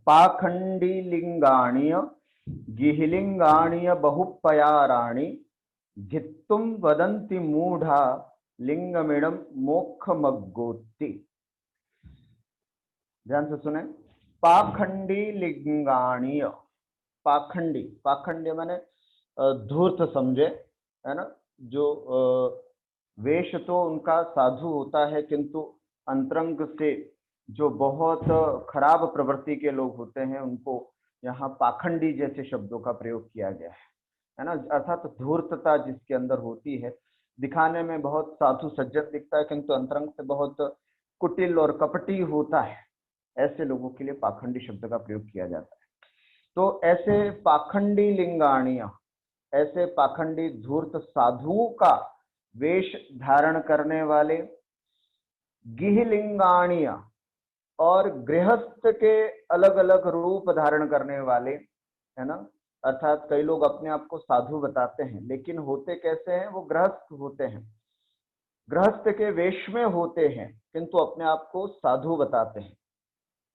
पाखंडी लिंगाणीय गिहिलिंगाणीय बहुपयाराणि घित्तुम वदन्ति मूढ़ा लिंगमिणम मोक्षमग्गोति। ध्यान से सुने। पाखंडी लिंगाणीय, पाखंडी, पाखंडी माने धूर्त समझे, है ना, जो वेश तो उनका साधु होता है किंतु अंतरंग से जो बहुत खराब प्रवृत्ति के लोग होते हैं उनको यहाँ पाखंडी जैसे शब्दों का प्रयोग किया गया है ना, अर्थात धूर्तता जिसके अंदर होती है, दिखाने में बहुत साधु सज्जन दिखता है किंतु अंतरंग से बहुत कुटिल और कपटी होता है, ऐसे लोगों के लिए पाखंडी शब्द का प्रयोग किया जाता है। तो ऐसे पाखंडी लिंगाणीय, ऐसे पाखंडी धूर्त साधुओं का वेश धारण करने वाले, गिहिलिंगाणीय और गृहस्थ के अलग अलग रूप धारण करने वाले, है ना, अर्थात कई लोग अपने आप को साधु बताते हैं लेकिन होते कैसे हैं, वो गृहस्थ होते हैं, गृहस्थ के वेश में होते हैं किंतु अपने आप को साधु बताते हैं,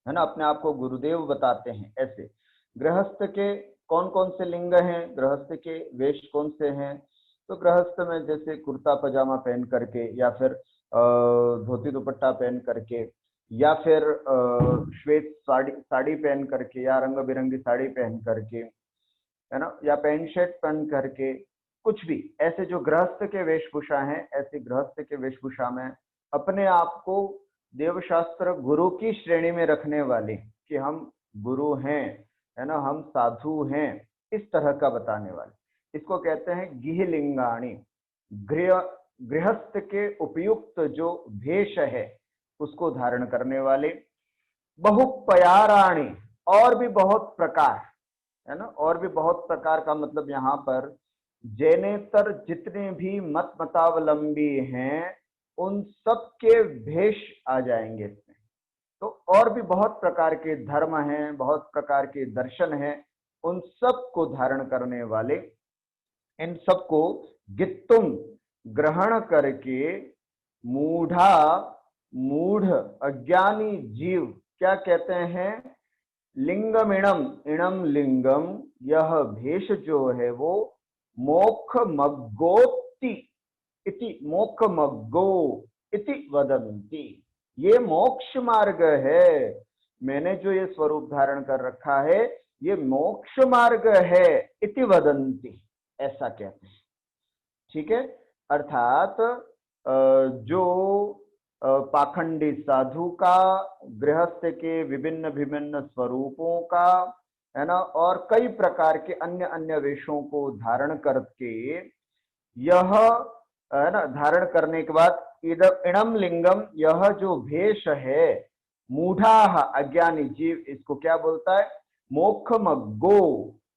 है ना, अपने आप को गुरुदेव बताते हैं। ऐसे गृहस्थ के कौन कौन से लिंग हैं, गृहस्थ के वेश कौन से हैं, तो गृहस्थ में जैसे कुर्ता पजामा पहन करके या फिर धोती दुपट्टा पहन करके या फिर श्वेत साड़ी पहन करके या रंग बिरंगी साड़ी पहन करके, है ना, या पैंट शर्ट पहन करके, कुछ भी ऐसे जो गृहस्थ के वेशभूषा हैं, ऐसे गृहस्थ के वेशभूषा में अपने आप को देवशास्त्र गुरु की श्रेणी में रखने वाले कि हम गुरु हैं, है ना, हम साधु हैं, इस तरह का बताने वाले, इसको कहते हैं गिहिलिंगाणी। गृहस्थ के उपयुक्त जो भेष है उसको धारण करने वाले, बहुपयाराणी, और भी बहुत प्रकार, है ना, और भी बहुत प्रकार का मतलब यहाँ पर जैनेतर जितने भी मत मतावलंबी हैं उन सब के भेष आ जाएंगे इसमें। तो और भी बहुत प्रकार के धर्म हैं, बहुत प्रकार के दर्शन हैं, उन सब को धारण करने वाले, इन सबको गित्तुम ग्रहण करके मूढ़ा, मूढ़ अज्ञानी जीव क्या कहते हैं, लिंगमिणम, इणम लिंगम, यह भेष जो है वो मोक्ष मग्गोति इति, मोक्ष मग्गो इति वदन्ति, ये मोक्ष मार्ग है, मैंने जो ये स्वरूप धारण कर रखा है ये मोक्ष मार्ग है, इति वदन्ति, ऐसा कहते हैं। ठीक है, अर्थात जो पाखंडी साधु का, गृहस्थ के विभिन्न विभिन्न स्वरूपों का, है ना, और कई प्रकार के अन्य अन्य वेशों को धारण करके, यह, है ना, धारण करने के बाद इणम लिंगम, यह जो भेष है, मूढ़ा अज्ञानी जीव इसको क्या बोलता है, मोक्षमग्गो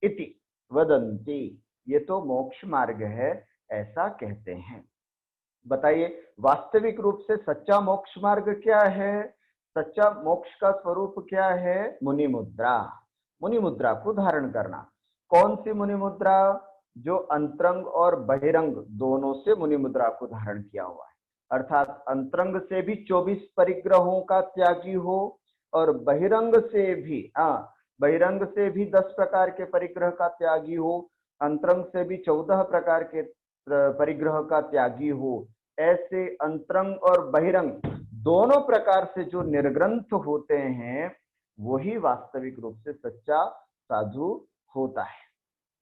इति वदन्ति, ये तो मोक्ष मार्ग है, ऐसा कहते हैं। बताइए वास्तविक रूप से सच्चा मोक्ष मार्ग क्या है, सच्चा मोक्ष का स्वरूप क्या है, मुनि मुद्रा, मुनि मुद्रा को धारण करना। कौन सी मुनि मुद्रा, जो अंतरंग और बहिरंग दोनों से मुनि मुद्रा को धारण किया हुआ है, अर्थात अंतरंग से भी 24 परिग्रहों का त्यागी हो और बहिरंग से भी, बहिरंग से भी 10 प्रकार के परिग्रह का त्यागी हो, अंतरंग से भी 14 प्रकार के परिग्रह का त्यागी हो, ऐसे अंतरंग और बहिरंग दोनों प्रकार से जो निर्ग्रंथ होते हैं वही वास्तविक रूप से सच्चा साधु होता है।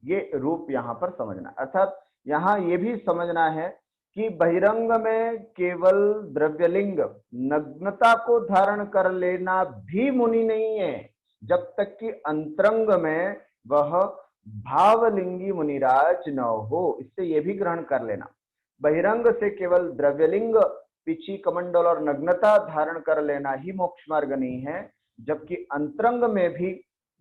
ये रूप यहाँ पर समझना, अर्थात यहाँ ये भी समझना है कि बहिरंग में केवल द्रव्यलिंग नग्नता को धारण कर लेना भी मुनि नहीं है, जब तक कि अंतरंग में वह भावलिंगी मुनिराज न हो, इससे ये भी ग्रहण कर लेना। बहिरंग से केवल द्रव्यलिंग, पिछी कमंडल और नग्नता धारण कर लेना ही मोक्ष मार्ग नहीं है, जबकि अंतरंग में भी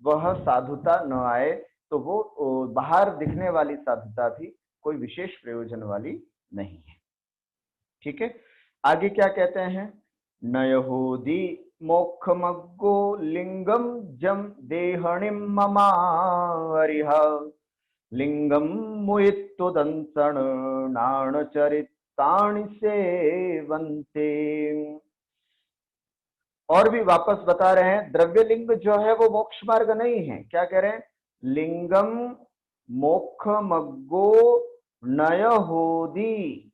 वह साधुता न आए तो वो बाहर दिखने वाली साधुता भी कोई विशेष प्रयोजन वाली नहीं है। ठीक है, आगे क्या कहते हैं, नयहोदी मोक्षमग्गो लिंगम जम देहणिम ममारिह लिंगम मुइत्तुदंसण नाणचरितानि सेवन्ते। और भी वापस बता रहे हैं, द्रव्य लिंग जो है वो मोक्ष मार्ग नहीं है। क्या कह रहे हैं? लिंगम मोक्ष मग्गो नय होदी।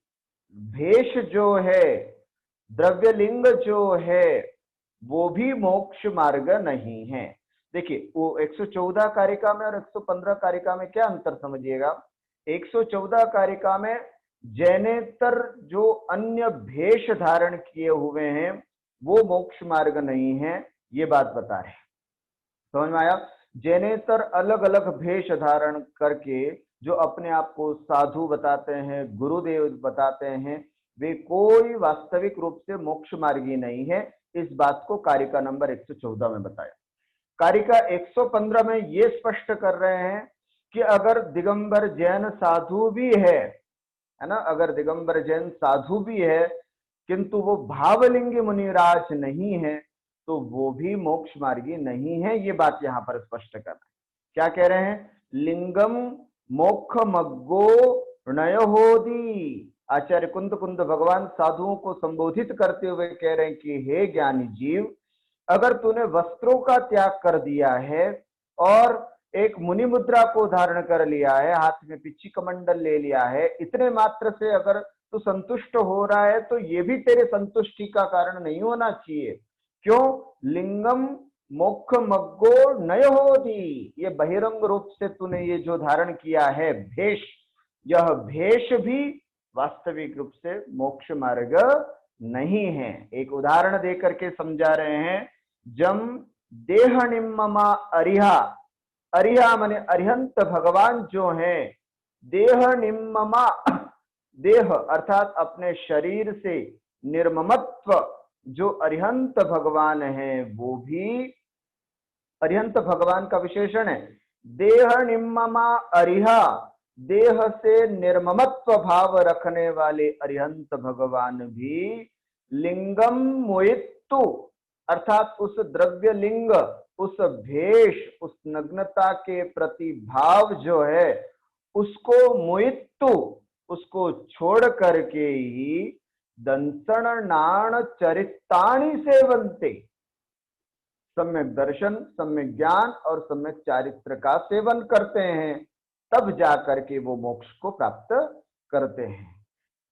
भेष जो है, द्रव्य लिंग जो है, वो भी मोक्ष मार्ग नहीं है। देखिए वो 114 कारिका में और 115 कारिका में क्या अंतर समझिएगा। 114 कारिका में जैनेतर जो अन्य भेष धारण किए हुए हैं वो मोक्ष मार्ग नहीं है, ये बात बता रहे हैं। समझ में आया? जैनेतर अलग अलग भेष धारण करके जो अपने आप को साधु बताते हैं, गुरुदेव बताते हैं, वे कोई वास्तविक रूप से मोक्ष मार्गी नहीं है। इस बात को कारिका नंबर 114 में बताया। कारिका 115 में ये स्पष्ट कर रहे हैं कि अगर दिगंबर जैन साधु भी है ना, अगर दिगंबर जैन साधु भी है किंतु वो भावलिंगी मुनिराज नहीं है तो वो भी मोक्ष मार्गी नहीं है। ये बात यहां पर स्पष्ट कर रहे हैं। क्या कह रहे हैं? लिंगम मोक्ष मग्गो नयोहोदी। आचार्य कुंद कुंद भगवान साधुओं को संबोधित करते हुए कह रहे हैं कि हे ज्ञानी जीव, अगर तूने वस्त्रों का त्याग कर दिया है और एक मुनि मुद्रा को धारण कर लिया है, हाथ में पिच्ची कमंडल ले लिया है, इतने मात्र से अगर तू संतुष्ट हो रहा है तो ये भी तेरे संतुष्टि का कारण नहीं होना चाहिए। क्यों? लिंगम मोक्ष मग्गो नय होती। ये बहिरंग रूप से तूने ये जो धारण किया है भेष, यह भेष भी वास्तविक रूप से मोक्ष मार्ग नहीं है। एक उदाहरण देकर के समझा रहे हैं। जम देह निम्ममा अरिहा, अरिहा माने अरिहंत भगवान जो है, देह निम्ममा, देह अर्थात अपने शरीर से निर्ममत्व जो अरिहंत भगवान है, वो भी अरिहंत भगवान का विशेषण है। देह निम्ममा अरिहा, देह से निर्ममत्व भाव रखने वाले अरिहंत भगवान भी लिंगम मोहित्तु अर्थात उस द्रव्य लिंग, उस भेष, उस नग्नता के प्रति भाव जो है उसको मोहित्तु, उसको छोड़ करके ही दंसण नाण चरिताणी सेवन्ते, सम्यक दर्शन, सम्यक ज्ञान और सम्यक चारित्र का सेवन करते हैं, तब जाकर के वो मोक्ष को प्राप्त करते हैं।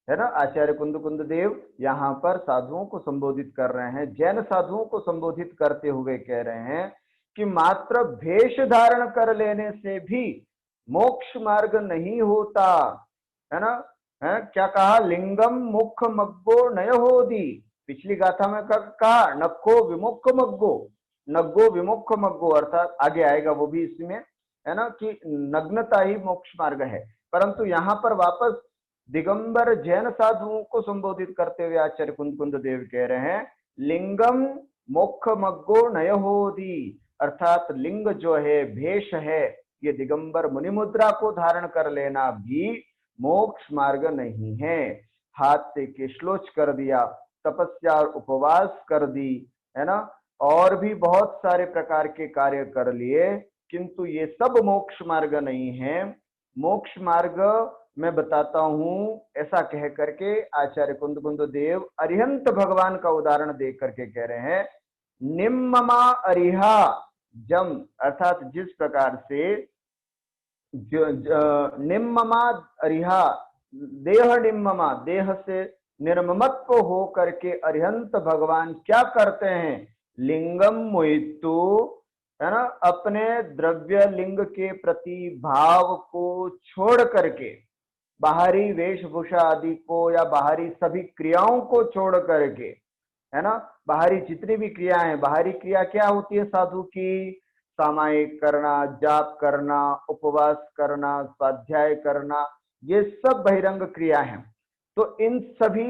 है ना? आचार्य कुंद कुंद देव यहाँ पर साधुओं को संबोधित कर रहे हैं, जैन साधुओं को संबोधित करते हुए कह रहे हैं कि मात्र भेष धारण कर लेने से भी मोक्ष मार्ग नहीं होता। है ना? है क्या कहा? लिंगम मुख मग्गो नय होदी। पिछली गाथा में कहा नखो विमुख मग्गो, नग्गो विमुख मग्गो, अर्थात आगे आएगा वो भी इसमें, है ना, कि नग्नता ही मोक्ष मार्ग है। परंतु यहाँ पर वापस दिगंबर जैन साधुओं को संबोधित करते हुए आचार्य कुंद कुंद देव कह रहे हैं लिंगम मोक्ष मग्गो नय होदी, अर्थात लिंग जो है, भेष है, ये दिगंबर मुनि मुद्रा को धारण कर लेना भी मोक्ष मार्ग नहीं है। हाथ से केशलोच कर दिया, तपस्या और उपवास कर दी, है ना, और भी बहुत सारे प्रकार के कार्य कर लिए, किंतु ये सब मोक्ष मार्ग नहीं है। मोक्ष मार्ग मैं बताता हूं, ऐसा कह करके आचार्य कुंद कुंद देव अरिहंत भगवान का उदाहरण दे करके कह रहे हैं निम्ममा अरिहा जम, अर्थात जिस प्रकार से निम्ममा अरिहा, देह निम्ममा, देह से निर्ममत्व हो करके अरिहंत भगवान क्या करते हैं? लिंगम मोहितु, है ना, अपने द्रव्य लिंग के प्रति भाव को छोड़ करके, बाहरी वेशभूषा आदि को या बाहरी सभी क्रियाओं को छोड़ करके, है ना, बाहरी जितनी भी क्रियाएं, बाहरी क्रिया क्या होती है साधु की? सामायिक करना, जाप करना, उपवास करना, स्वाध्याय करना, ये सब बहिरंग क्रिया हैं। तो इन सभी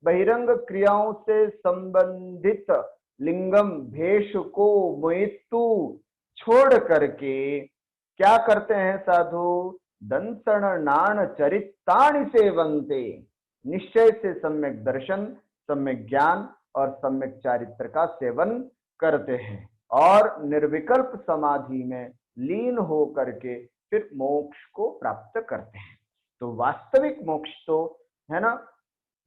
बहिरंग क्रियाओं से संबंधित लिंगम भेष को मोहितु छोड़ करके क्या करते हैं साधु? दंसण नाण चरिताणि सेवन्ते, निश्चय से सम्यक दर्शन, सम्यक ज्ञान और सम्यक चारित्र का सेवन करते हैं और निर्विकल्प समाधि में लीन हो करके फिर मोक्ष को प्राप्त करते हैं। तो वास्तविक मोक्ष तो, है ना,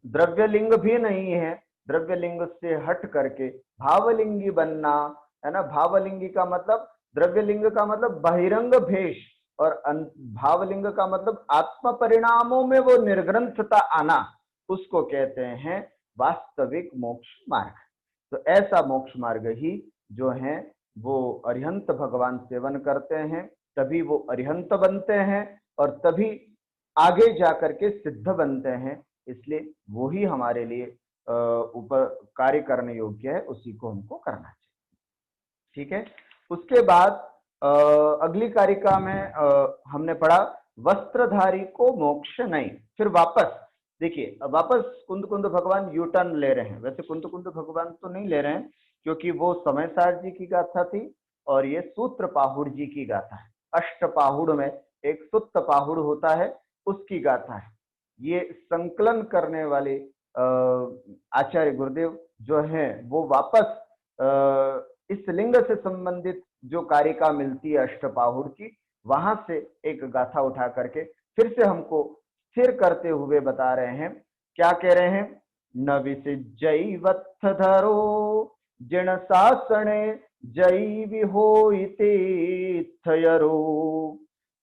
द्रव्य लिंग भी नहीं है, द्रव्यलिंग से हट करके भावलिंगी बनना, है ना। भावलिंगी का मतलब, द्रव्यलिंग का मतलब बहिरंग भेष, और भावलिंग का मतलब आत्म परिणामों में वो निर्ग्रंथता आना, उसको कहते हैं वास्तविक मोक्ष मार्ग। तो ऐसा मोक्ष मार्ग ही जो है वो अरिहंत भगवान सेवन करते हैं, तभी वो अरिहंत बनते हैं और तभी आगे जाकर के सिद्ध बनते हैं। इसलिए वो ही हमारे लिए ऊपर कार्य करने योग्य है, उसी को हमको करना चाहिए। ठीक है। उसके बाद अगली कारिका में हमने पढ़ा वस्त्रधारी को मोक्ष नहीं। फिर वापस देखिए, वापस कुंद कुंद भगवान यू टर्न ले रहे हैं। वैसे कुंद कुंद भगवान तो नहीं ले रहे हैं, क्योंकि वो समयसार जी की गाथा थी और ये सूत्र पाहुड़ जी की गाथा है। अष्ट पाहुड़ में एक सुत्त पाहुड़ होता है, उसकी गाथा है। ये संकलन करने वाले आचार्य गुरुदेव जो है वो वापस इस लिंग से संबंधित जो कारिका मिलती है अष्टपाहुड़ की, वहां से एक गाथा उठा करके फिर से हमको स्थिर करते हुए बता रहे हैं। क्या कह रहे हैं? न विसिज्जै वत्थ धरो जिण सासणे जै विहोइते थयरो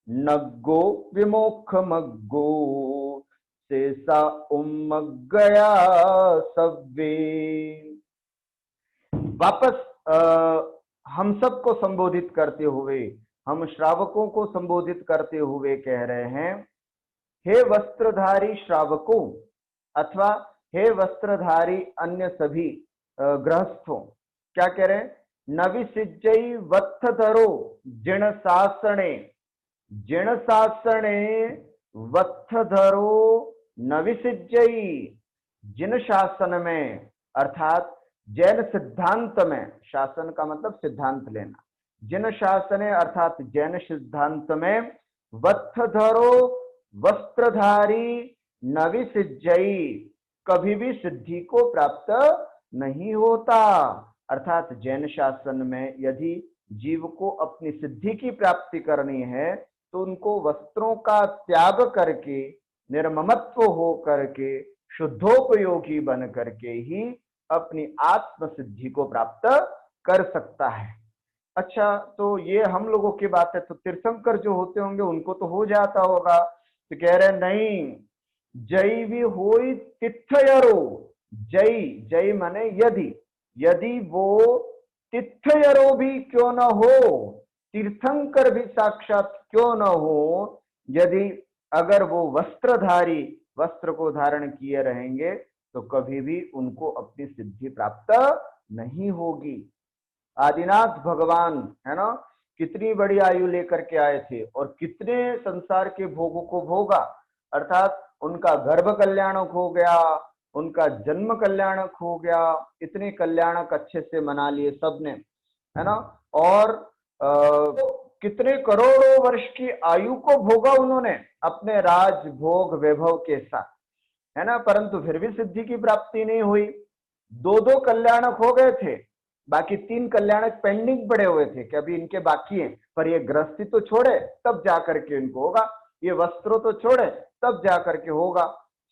नग्गो विमोख मग्गो शेषा उम्मग्गया सव्वे। वापस हम सबको संबोधित करते हुए, हम श्रावकों को संबोधित करते हुए कह रहे हैं, हे वस्त्रधारी श्रावकों अथवा हे वस्त्रधारी अन्य सभी गृहस्थों। क्या कह रहे हैं? नविसिज्जै वत्थ धरो जिण सासणे, जिण सासणे वत्थ धरो नविसिज्जै। जिन शासन में, अर्थात जैन सिद्धांत में, शासन का मतलब सिद्धांत लेना, जिन शासने अर्थात जैन सिद्धांत में वत्थ धरो वस्त्रधारी नविसिज्जै, कभी भी सिद्धि को प्राप्त नहीं होता। अर्थात जैन शासन में यदि जीव को अपनी सिद्धि की प्राप्ति करनी है तो उनको वस्त्रों का त्याग करके, निर्ममत्व हो करके, शुद्धोपयोगी बन करके ही अपनी आत्म सिद्धि को प्राप्त कर सकता है। अच्छा, तो ये हम लोगों की बात है, तो तीर्थंकर जो होते होंगे उनको तो हो जाता होगा। तो कह रहे नहीं, जय भी होई तिथयरो। जय, जय माने यदि, यदि वो तिथयरो भी क्यों न हो, तीर्थंकर भी साक्षात क्यों न हो, यदि अगर वो वस्त्रधारी वस्त्र को धारण किए रहेंगे तो कभी भी उनको अपनी सिद्धि प्राप्त नहीं होगी। आदिनाथ भगवान, है ना, कितनी बड़ी आयु लेकर के आए थे और कितने संसार के भोगों को भोगा। अर्थात उनका गर्भ कल्याणक हो गया, उनका जन्म कल्याणक हो गया, इतने कल्याणक अच्छे से मना लिए सबने, है ना। और कितने करोड़ों वर्ष की आयु को भोगा उन्होंने अपने राज भोग वैभव के साथ, है ना, परंतु फिर भी सिद्धि की प्राप्ति नहीं हुई। दो दो कल्याणक हो गए थे, बाकी 3 कल्याणक पेंडिंग पड़े हुए थे कि अभी इनके बाकी हैं, पर ये गृहस्थी तो छोड़े तब जाकर के इनको होगा, ये वस्त्रों तो छोड़े तब जाकर के होगा।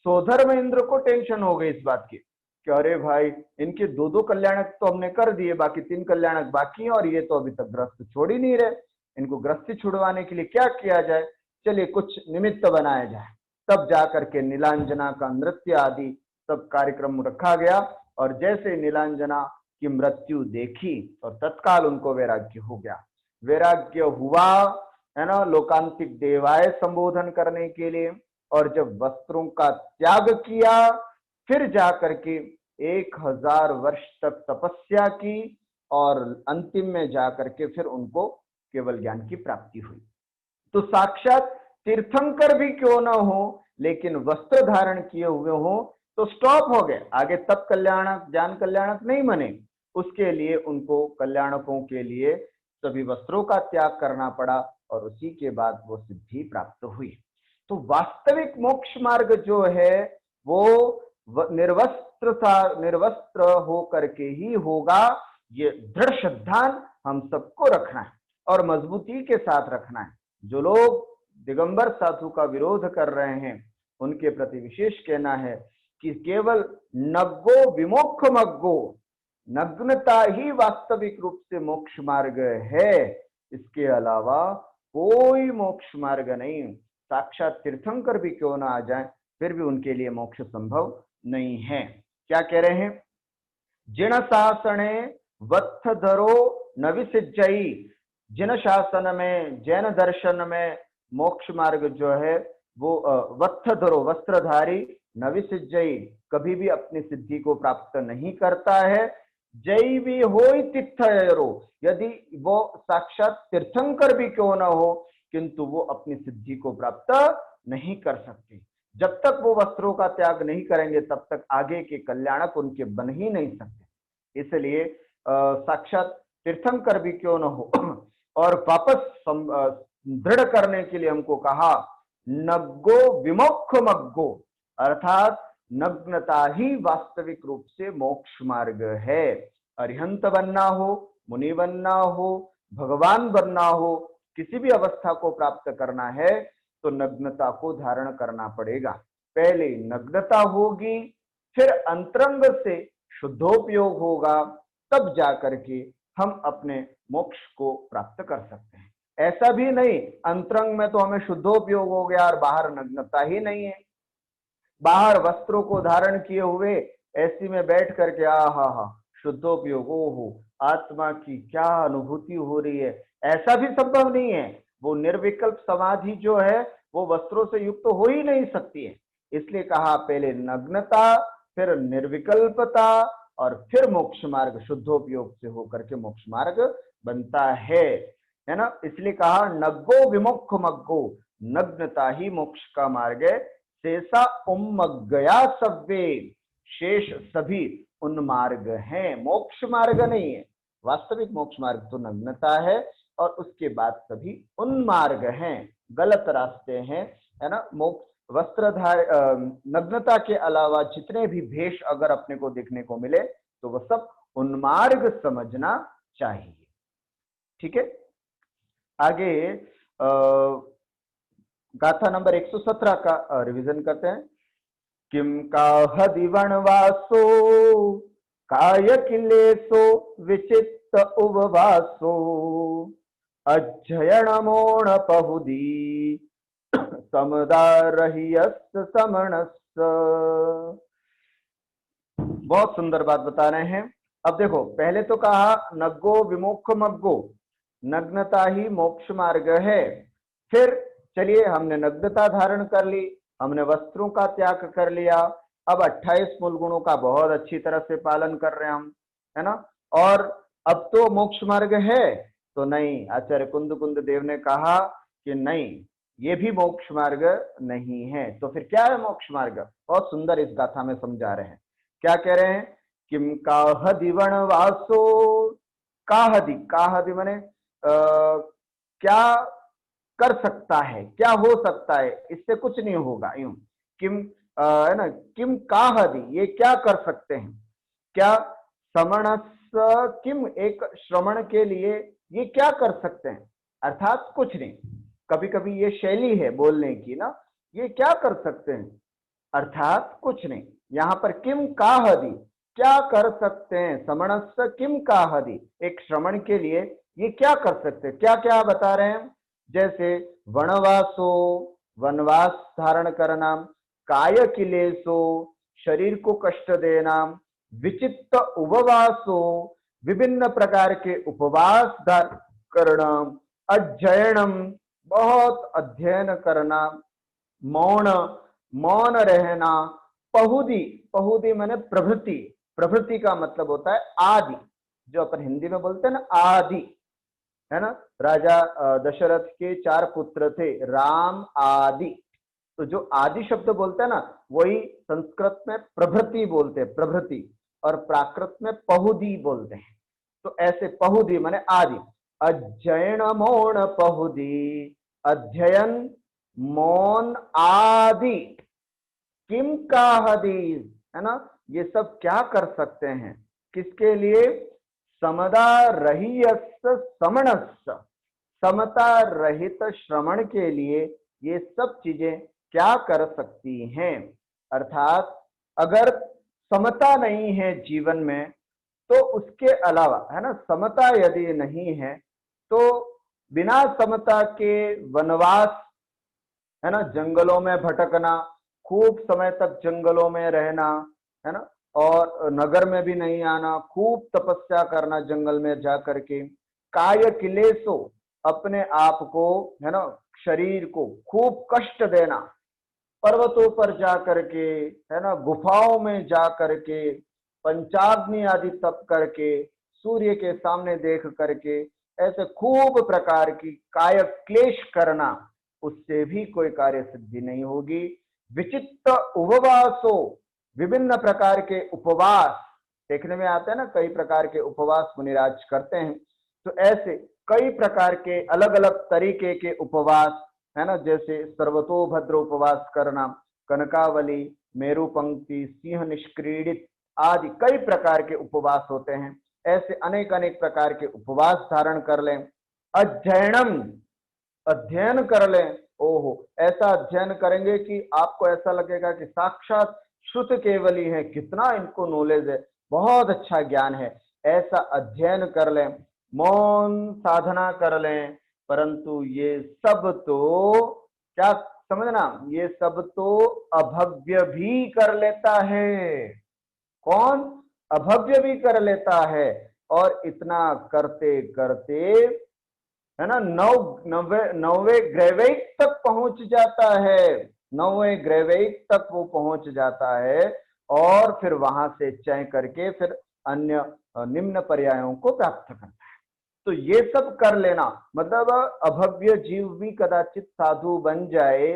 सोधर में इंद्र को टेंशन हो गई इस बात की कि अरे भाई, इनके 2 कल्याणक तो हमने कर दिए, बाकी 3 कल्याणक बाकी हैं और ये तो अभी तक ग्रस्त छोड़ ही नहीं रहे। इनको ग्रस्ती छुड़वाने के लिए क्या किया जाए? चलिए कुछ निमित्त बनाया जाए। तब जाकर के नीलांजना का नृत्य आदि सब कार्यक्रम रखा गया और जैसे नीलांजना की मृत्यु देखी और तत्काल उनको वैराग्य हो गया। वैराग्य हुआ, है ना, लोकांतिक देवाय संबोधन करने के लिए। और जब वस्त्रों का त्याग किया फिर जाकर के 1000 वर्ष तक तपस्या की और अंतिम में जाकर के फिर उनको केवल ज्ञान की प्राप्ति हुई। तो साक्षात तीर्थंकर भी क्यों ना हो, लेकिन वस्त्र धारण किए हुए हो तो स्टॉप हो गए, आगे तब कल्याणक ज्ञान कल्याणक नहीं बने। उसके लिए उनको कल्याणकों के लिए सभी वस्त्रों का त्याग करना पड़ा और उसी के बाद वो सिद्धि प्राप्त हुई। तो वास्तविक मोक्ष मार्ग जो है वो निर्वस्त्र हो करके ही होगा। ये दृढ़ सिद्धांत हम सबको रखना है और मजबूती के साथ रखना है। जो लोग दिगंबर साधु का विरोध कर रहे हैं उनके प्रति विशेष कहना है कि केवल नग्गो विमोक्ष मग्गो, नग्नता ही वास्तविक रूप से मोक्ष मार्ग है, इसके अलावा कोई मोक्ष मार्ग नहीं। साक्षात तीर्थंकर भी क्यों ना आ जाए फिर भी उनके लिए मोक्ष संभव नहीं है। क्या कह रहे हैं? जिन शासने वत्थ धरो न विसिज्जई, जिन शासन में, जैन दर्शन में मोक्ष मार्ग जो है वो वत्थ धरो वस्त्रधारी, न विसिज्जई कभी भी अपनी सिद्धि को प्राप्त नहीं करता है। जय भी हो तीर्थयरो, यदि वो साक्षात तीर्थंकर भी क्यों न हो किंतु वो अपनी सिद्धि को प्राप्त नहीं कर सकते। जब तक वो वस्त्रों का त्याग नहीं करेंगे तब तक आगे के कल्याणक उनके बन ही नहीं सकते। इसलिए साक्षात तीर्थंकर भी क्यों न हो और वापस दृढ़ करने के लिए हमको कहा नग्गो विमोक्ष मग्गो, अर्थात नग्नता ही वास्तविक रूप से मोक्ष मार्ग है। अरिहंत बनना हो, मुनि बनना हो, भगवान बनना हो, किसी भी अवस्था को प्राप्त करना है तो नग्नता को धारण करना पड़ेगा। पहले नग्नता होगी, फिर अंतरंग से शुद्धोपयोग होगा, तब जाकर के हम अपने मोक्ष को प्राप्त कर सकते हैं। ऐसा भी नहीं अंतरंग में तो हमें शुद्धोपयोग हो गया और बाहर नग्नता ही नहीं है, बाहर वस्त्रों को धारण किए हुए ऐसी में बैठ करके हा शुद्धोपयोग, ओहो आत्मा की क्या अनुभूति हो रही है, ऐसा भी संभव नहीं है। वो निर्विकल्प समाधि जो है वो वस्त्रों से युक्त तो हो ही नहीं सकती है। इसलिए कहा पहले नग्नता, फिर निर्विकल्पता और फिर मोक्ष मार्ग, शुद्धोपयोग से होकर के मोक्ष मार्ग बनता है ना। इसलिए कहा नग्गो विमोक्ष मग्गो, नग्नता ही मोक्ष का मार्ग है। शेषा उम्मग्गया सव्वे, शेष सभी उन्मार्ग हैं, मोक्ष मार्ग नहीं है। वास्तविक मोक्ष मार्ग तो नग्नता है और उसके बाद सभी उन्मार्ग हैं, गलत रास्ते हैं, है ना। मोक्ष वस्त्रधार नग्नता के अलावा जितने भी भेष अगर अपने को देखने को मिले तो वह सब उन्मार्ग समझना चाहिए। ठीक है, आगे गाथा नंबर 117 का रिवीजन करते हैं। किम काहदि वनवासो काय किलेसो विचित्त उपवासो, अध्ययन मोण पहुदी समुदारहियस्त समणस्त। बहुत सुंदर बात बता रहे हैं। अब देखो, पहले तो कहा नग्गो विमोक्ष मग्गो, नग्नता ही मोक्ष मार्ग है। फिर चलिए हमने नग्नता धारण कर ली, हमने वस्त्रों का त्याग कर लिया, अब 28 मूल गुणों का बहुत अच्छी तरह से पालन कर रहे हैं हम, है ना। और अब तो मोक्ष मार्ग है तो नहीं, आचार्य कुंद कुंद देव ने कहा कि नहीं, ये भी मोक्ष मार्ग नहीं है। तो फिर क्या है मोक्ष मार्ग? बहुत सुंदर इस गाथा में समझा रहे हैं। क्या कह रहे हैं? किम काहदि वनवासो, काहदि, काहदि माने क्या कर सकता है, क्या हो सकता है, इससे कुछ नहीं होगा, यूं किम है ना, किम काहदि, ये क्या कर सकते हैं, क्या समणस किम, एक श्रवण के लिए ये क्या कर सकते हैं, अर्थात कुछ नहीं। कभी कभी ये शैली है बोलने की ना, ये क्या कर सकते हैं अर्थात कुछ नहीं। यहां पर किम काहदि, क्या कर सकते हैं, समणस किम काहदि, एक श्रवण के लिए ये क्या कर सकते हैं, क्या क्या बता रहे हैं। जैसे वनवासो, वनवास धारण करना, काय किलेसो, शरीर को कष्ट देना, विचित्त उपवासो, विभिन्न प्रकार के उपवास करना, अध्ययनम, बहुत अध्ययन करना, मौन, मौन रहना, पहुदी, पहुदी माने प्रभृति, प्रभृति का मतलब होता है आदि, जो अपन हिंदी में बोलते हैं ना आदि, है ना। राजा दशरथ के 4 पुत्र थे, राम आदि, तो जो आदि शब्द बोलते हैं ना वही संस्कृत में प्रभृति बोलते हैं, प्रभृति, और प्राकृत में पहुदी बोलते हैं। तो ऐसे पहुदी माने आदि, अध्ययन मौन पहुदी, अध्ययन मौन आदि, किम काहदी, है ना, ये सब क्या कर सकते हैं, किसके लिए, समदा रहियस समणस, समता रहित श्रवण के लिए ये सब चीजें क्या कर सकती हैं, अर्थात अगर समता नहीं है जीवन में, तो उसके अलावा, है ना, समता यदि नहीं है तो बिना समता के वनवास, है ना, जंगलों में भटकना, खूब समय तक जंगलों में रहना, है ना, और नगर में भी नहीं आना, खूब तपस्या करना जंगल में जा करके, काय क्लेशो, अपने आप को, है ना, शरीर को खूब कष्ट देना, पर्वतों पर जा करके, है ना, गुफाओं में जा करके, पंचाग्नि आदि तप करके, सूर्य के सामने देख करके, ऐसे खूब प्रकार की काय क्लेश करना, उससे भी कोई कार्य सिद्धि नहीं होगी। विचित्र उपवासो, विभिन्न प्रकार के उपवास देखने में आते हैं ना, कई प्रकार के उपवास मुनिराज करते हैं, तो ऐसे कई प्रकार के अलग अलग तरीके के उपवास, है ना, जैसे सर्वतोभद्र उपवास करना, कनकावली, मेरु पंक्ति, सिंह निष्क्रीडित आदि कई प्रकार के उपवास होते हैं। ऐसे अनेक अनेक प्रकार के उपवास धारण कर लें। अध्ययनम, अध्ययन कर लें। ओहो, ऐसा अध्ययन करेंगे कि आपको ऐसा लगेगा कि साक्षात श्रुत केवली है, कितना इनको नॉलेज है, बहुत अच्छा ज्ञान है, ऐसा अध्ययन कर लें। मौन साधना कर लें। परंतु ये सब तो क्या, समझना, ये सब तो अभव्य भी कर लेता है। कौन? अभव्य भी कर लेता है। और इतना करते करते, है ना, नौवे ग्रेवेट तक पहुंच जाता है, नौवे ग्रेवेट तक वो पहुंच जाता है, और फिर वहां से चय करके फिर अन्य निम्न पर्यायों को प्राप्त करता है। तो ये सब कर लेना, मतलब अभव्य जीव भी कदाचित साधु बन जाए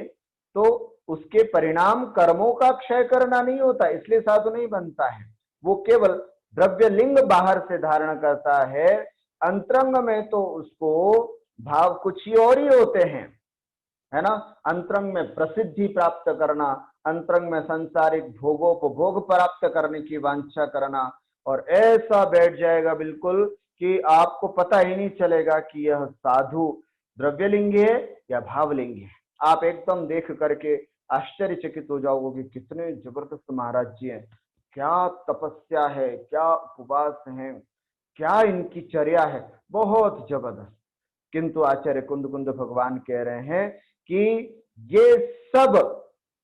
तो उसके परिणाम कर्मों का क्षय करना नहीं होता, इसलिए साधु नहीं बनता है। वो केवल द्रव्य लिंग बाहर से धारण करता है, अंतरंग में तो उसको भाव कुछ ही और ही होते हैं, है ना। अंतरंग में प्रसिद्धि प्राप्त करना, अंतरंग में सांसारिक भोगोपभोग प्राप्त करने की वांछा करना, और ऐसा बैठ जाएगा बिल्कुल कि आपको पता ही नहीं चलेगा कि यह साधु द्रव्यलिंगी है या भावलिंगी है। आप एकदम देख करके आश्चर्यचकित हो जाओगे कि कितने जबरदस्त महाराज जी हैं, क्या तपस्या है, क्या उपवास है, क्या इनकी चर्या है, बहुत जबरदस्त। किंतु आचार्य कुंद कुंद भगवान कह रहे हैं कि ये सब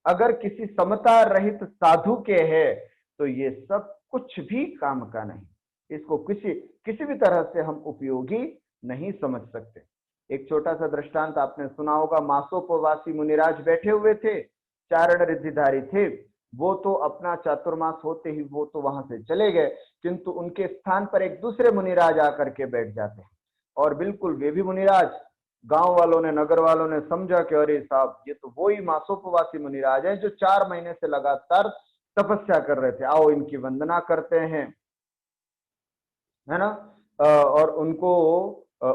अगर किसी समता रहित साधु के है तो ये सब कुछ भी काम का नहीं, इसको किसी किसी भी तरह से हम उपयोगी नहीं समझ सकते। एक छोटा सा दृष्टांत आपने सुना होगा, मासोपवासी मुनिराज बैठे हुए थे, चारण रिद्धिधारी थे, वो तो अपना चातुर्मास होते ही वो तो वहां से चले गए, किंतु उनके स्थान पर एक दूसरे मुनिराज आकर के बैठ जाते हैं, और बिल्कुल वे भी मुनिराज, गांव वालों ने, नगर वालों ने समझा कि अरे साहब ये तो वही मासोपवासी मुनिराज हैं जो 4 महीने से लगातार तपस्या कर रहे थे, आओ इनकी वंदना करते हैं, है ना, और उनको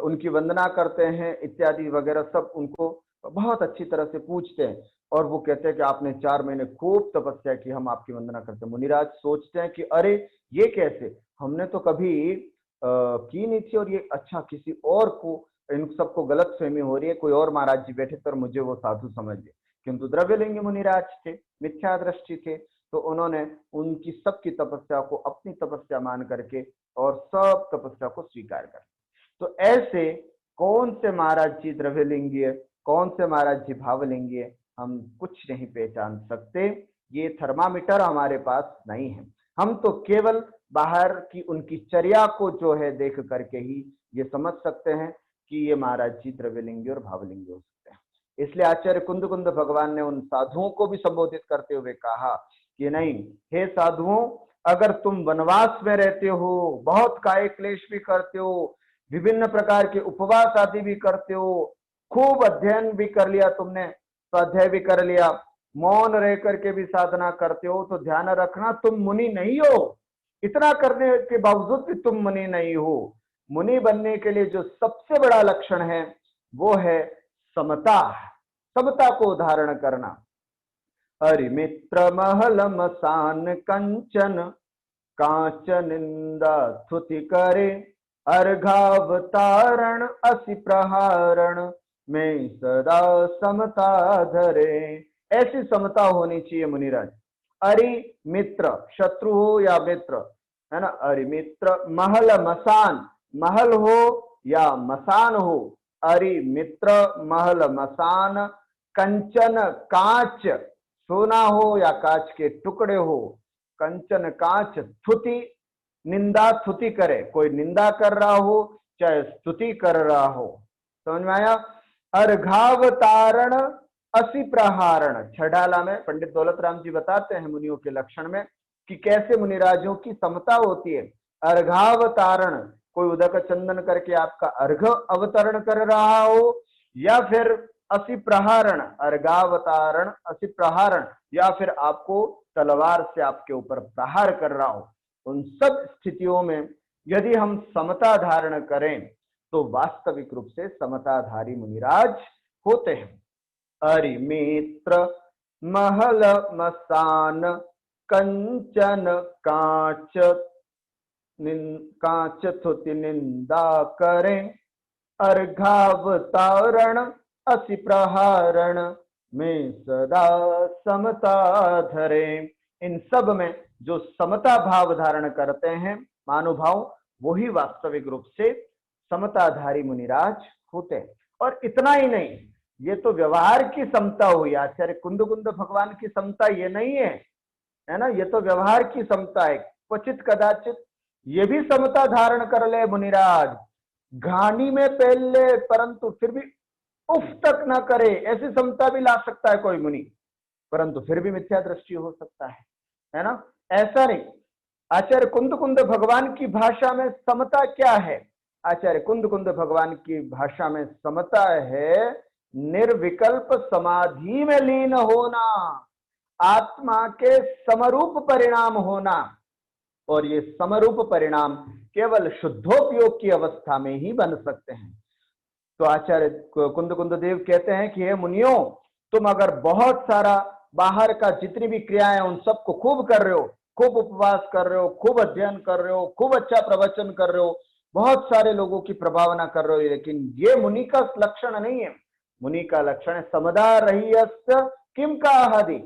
उनकी वंदना करते हैं इत्यादि वगैरह सब उनको बहुत अच्छी तरह से पूछते हैं, और वो कहते हैं कि आपने 4 महीने खूब तपस्या की, हम आपकी वंदना करते हैं। मुनिराज सोचते हैं कि अरे ये कैसे, हमने तो कभी की नहीं थी, और ये अच्छा किसी और को, इन सबको गलत फहमी हो रही है, कोई और महाराज जी बैठे पर मुझे वो साधु समझ लिए। किंतु द्रव्यलिंगी मुनिराज थे, मिथ्या दृष्टि थे, तो उन्होंने उनकी सबकी तपस्या को अपनी तपस्या मान करके और सब तपस्या को स्वीकार कर। तो ऐसे कौन से महाराज जी द्रव्यलिंगी है, कौन से महाराज जी भावलिंगी है, हम कुछ नहीं पहचान सकते। ये थर्मामीटर हमारे पास नहीं है, हम तो केवल बाहर की उनकी चर्या को जो है देख करके ही ये समझ सकते हैं कि ये महाराज जी द्रव्यलिंगी और भावलिंगी हो सकते हैं। इसलिए आचार्य कुंद कुंद भगवान ने उन साधुओं को भी संबोधित करते हुए कहा कि नहीं, हे साधुओं, अगर तुम वनवास में रहते हो, बहुत काय क्लेश भी करते हो, विभिन्न प्रकार के उपवास आदि भी करते हो, खूब अध्ययन भी कर लिया तुमने, स्वाध्याय भी कर लिया, मौन रह करके भी साधना करते हो, तो ध्यान रखना तुम मुनि नहीं हो। इतना करने के बावजूद भी तुम मुनि नहीं हो। मुनि बनने के लिए जो सबसे बड़ा लक्षण है वो है समता, समता को धारण करना। हरिमित्र महलम सान कंचन, कांचन निंदा स्तुति करे, अर्घावतारण असि प्रहारण, में सदा समता धरे। ऐसी समता होनी चाहिए मुनिराज। अरि मित्र, शत्रु हो या मित्र, है ना, अरि मित्र। महल मसान, महल हो या मसान हो, अरि मित्र महल मसान। कंचन कांच, सोना हो या कांच के टुकड़े हो, कंचन कांच। थुति, निंदा स्तुति करे, कोई निंदा कर रहा हो चाहे स्तुति कर रहा हो, समझ में आया। अर्घावतारण असि प्रहारण, छडाला में पंडित दौलत राम जी बताते हैं मुनियों के लक्षण में कि कैसे मुनिराजों की समता होती है। अर्घावतारण, कोई उदक चंदन करके आपका अर्घ अवतरण कर रहा हो, या फिर असि प्रहारण, अर्घावतारण असि प्रहारण, या फिर आपको तलवार से आपके ऊपर प्रहार कर रहा हो। उन सब स्थितियों में यदि हम समता धारण करें तो वास्तविक रूप से समताधारी मुनिराज होते हैं। अरिमित्र महल मसान, कंचन कांच, कांच थुति निंदा करें। अर्घावतारण असि प्रहारण, में सदा समता धरे। इन सब में जो समता भाव धारण करते हैं मानुभाव, वही वास्तविक रूप से समताधारी मुनिराज होते हैं। और इतना ही नहीं, ये तो व्यवहार की समता हुई, आचार्य कुंद भगवान की समता ये नहीं है ना, ये तो व्यवहार की समता है। क्वचित कदाचित ये भी समता धारण कर ले मुनिराज, घानी में पहन ले परंतु फिर भी उफ तक ना करे, ऐसी समता भी ला सकता है कोई मुनि, परंतु फिर भी मिथ्या दृष्टि हो सकता है ना। ऐसा नहीं, आचार्य कुंद भगवान की भाषा में समता क्या है? आचार्य कुंद भगवान की भाषा में समता है निर्विकल्प समाधि में लीन होना, आत्मा के समरूप परिणाम होना। और ये समरूप परिणाम केवल शुद्धोपयोग की अवस्था में ही बन सकते हैं। तो आचार्य कुंद देव कहते हैं कि हे मुनियों, तुम अगर बहुत सारा बाहर का जितनी भी क्रियाएं उन सबको खूब कर रहे हो, खूब उपवास कर रहे हो, खूब अध्ययन कर रहे हो, खूब अच्छा प्रवचन कर रहे हो, बहुत सारे लोगों की प्रभावना कर रहे हो, लेकिन ये मुनि का लक्षण नहीं है। मुनि का लक्षण है समदा रहियस्य किम का हदि,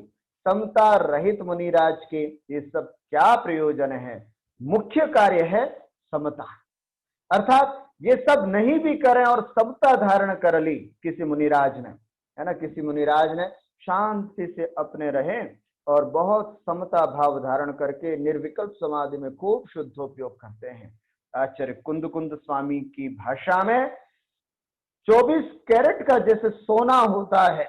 समता रहित मुनिराज के ये सब क्या प्रयोजन है? मुख्य कार्य है समता, अर्थात ये सब नहीं भी करें और समता धारण कर ली किसी मुनिराज ने, है ना, किसी मुनिराज ने शांति से अपने रहे और बहुत समता भाव धारण करके निर्विकल्प समाधि में खूब शुद्धोपयोग करते हैं। आचार्य कुंद स्वामी की भाषा में 24 कैरेट का जैसे सोना होता है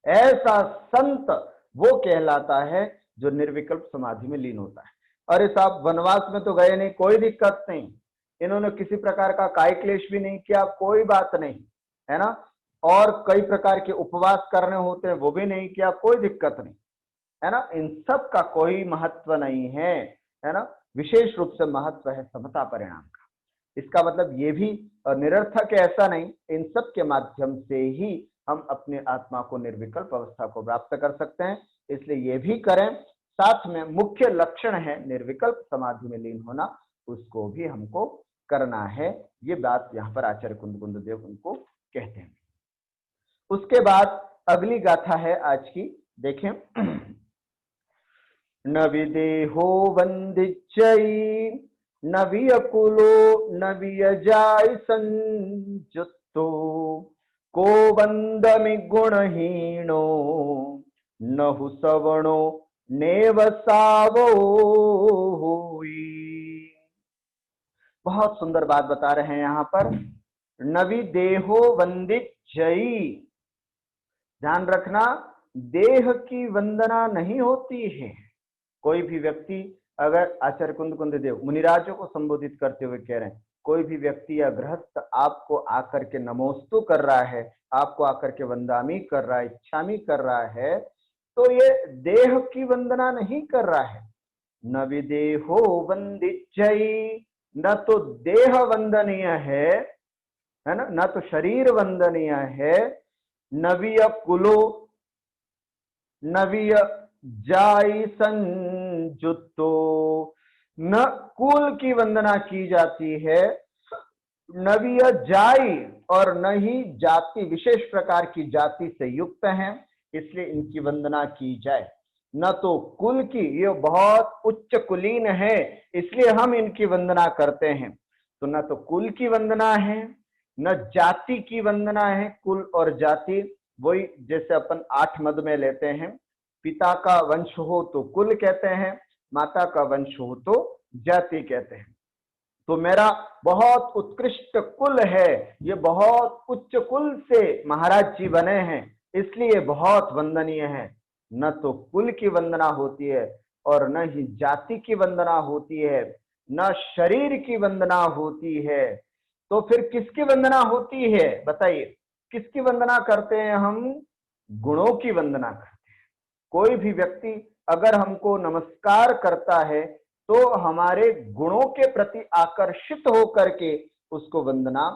ऐसा संत वो कहलाता है जो निर्विकल्प समाधि में लीन होता है। अरे साहब, वनवास में तो गए नहीं, कोई दिक्कत नहीं, इन्होंने किसी प्रकार का काय क्लेश भी नहीं किया, कोई बात नहीं, है ना, और कई प्रकार के उपवास करने होते हैं वो भी नहीं किया, कोई दिक्कत नहीं, है ना। इन सब का कोई महत्व नहीं है ना, विशेष रूप से महत्व है समता परिणाम का। इसका मतलब ये भी निरर्थक है ऐसा नहीं, इन सब के माध्यम से ही हम अपने आत्मा को निर्विकल्प अवस्था को प्राप्त कर सकते हैं, इसलिए ये भी करें। साथ में मुख्य लक्षण है निर्विकल्प समाधि में लीन होना, उसको भी हमको करना है। ये बात यहाँ पर आचार्य कुंद देव उनको कहते हैं। उसके बाद अगली गाथा है आज की, देखें। न विदेहो वंदिच्यै, न वियकुलो न वियजाय संजुत्तो, को वंदमि गुणहीनो, नहु सवणो नेव सावो होई। बहुत सुंदर बात बता रहे हैं यहाँ पर। नवि देहो वंदित जई, ध्यान रखना, देह की वंदना नहीं होती है। कोई भी व्यक्ति, अगर आचार्य कुंद देव मुनिराजों को संबोधित करते हुए कह रहे हैं, कोई भी व्यक्ति या गृहस्थ आपको आकर के नमोस्तु कर रहा है, आपको आकर के वंदामी कर रहा है, इच्छामी कर रहा है, तो ये देह की वंदना नहीं कर रहा है। न विदेहो वंदिच्यै, न तो देह वंदनीय है ना, न तो शरीर वंदनीय है। नवीय कुलो नवीय जाई संजुतो, न कुल की वंदना की जाती है, नवीय जाई और न ही जाति, विशेष प्रकार की जाति से युक्त हैं, इसलिए इनकी वंदना की जाए। न तो कुल की, ये बहुत उच्च कुलीन है इसलिए हम इनकी वंदना करते हैं। तो न तो कुल की वंदना है, न जाति की वंदना है। कुल और जाति वही, जैसे अपन 8 मद में लेते हैं, पिता का वंश हो तो कुल कहते हैं, माता का वंश हो तो जाति कहते हैं। तो मेरा बहुत उत्कृष्ट कुल है, ये बहुत उच्च कुल से महाराज जी बने हैं, इसलिए बहुत वंदनीय है। न तो कुल की वंदना होती है और न ही जाति की वंदना होती है, न शरीर की वंदना होती है। तो फिर किसकी वंदना होती है बताइए? किसकी वंदना करते हैं हम? गुणों की वंदना करते हैं। कोई भी व्यक्ति अगर हमको नमस्कार करता है तो हमारे गुणों के प्रति आकर्षित होकर के उसको वंदना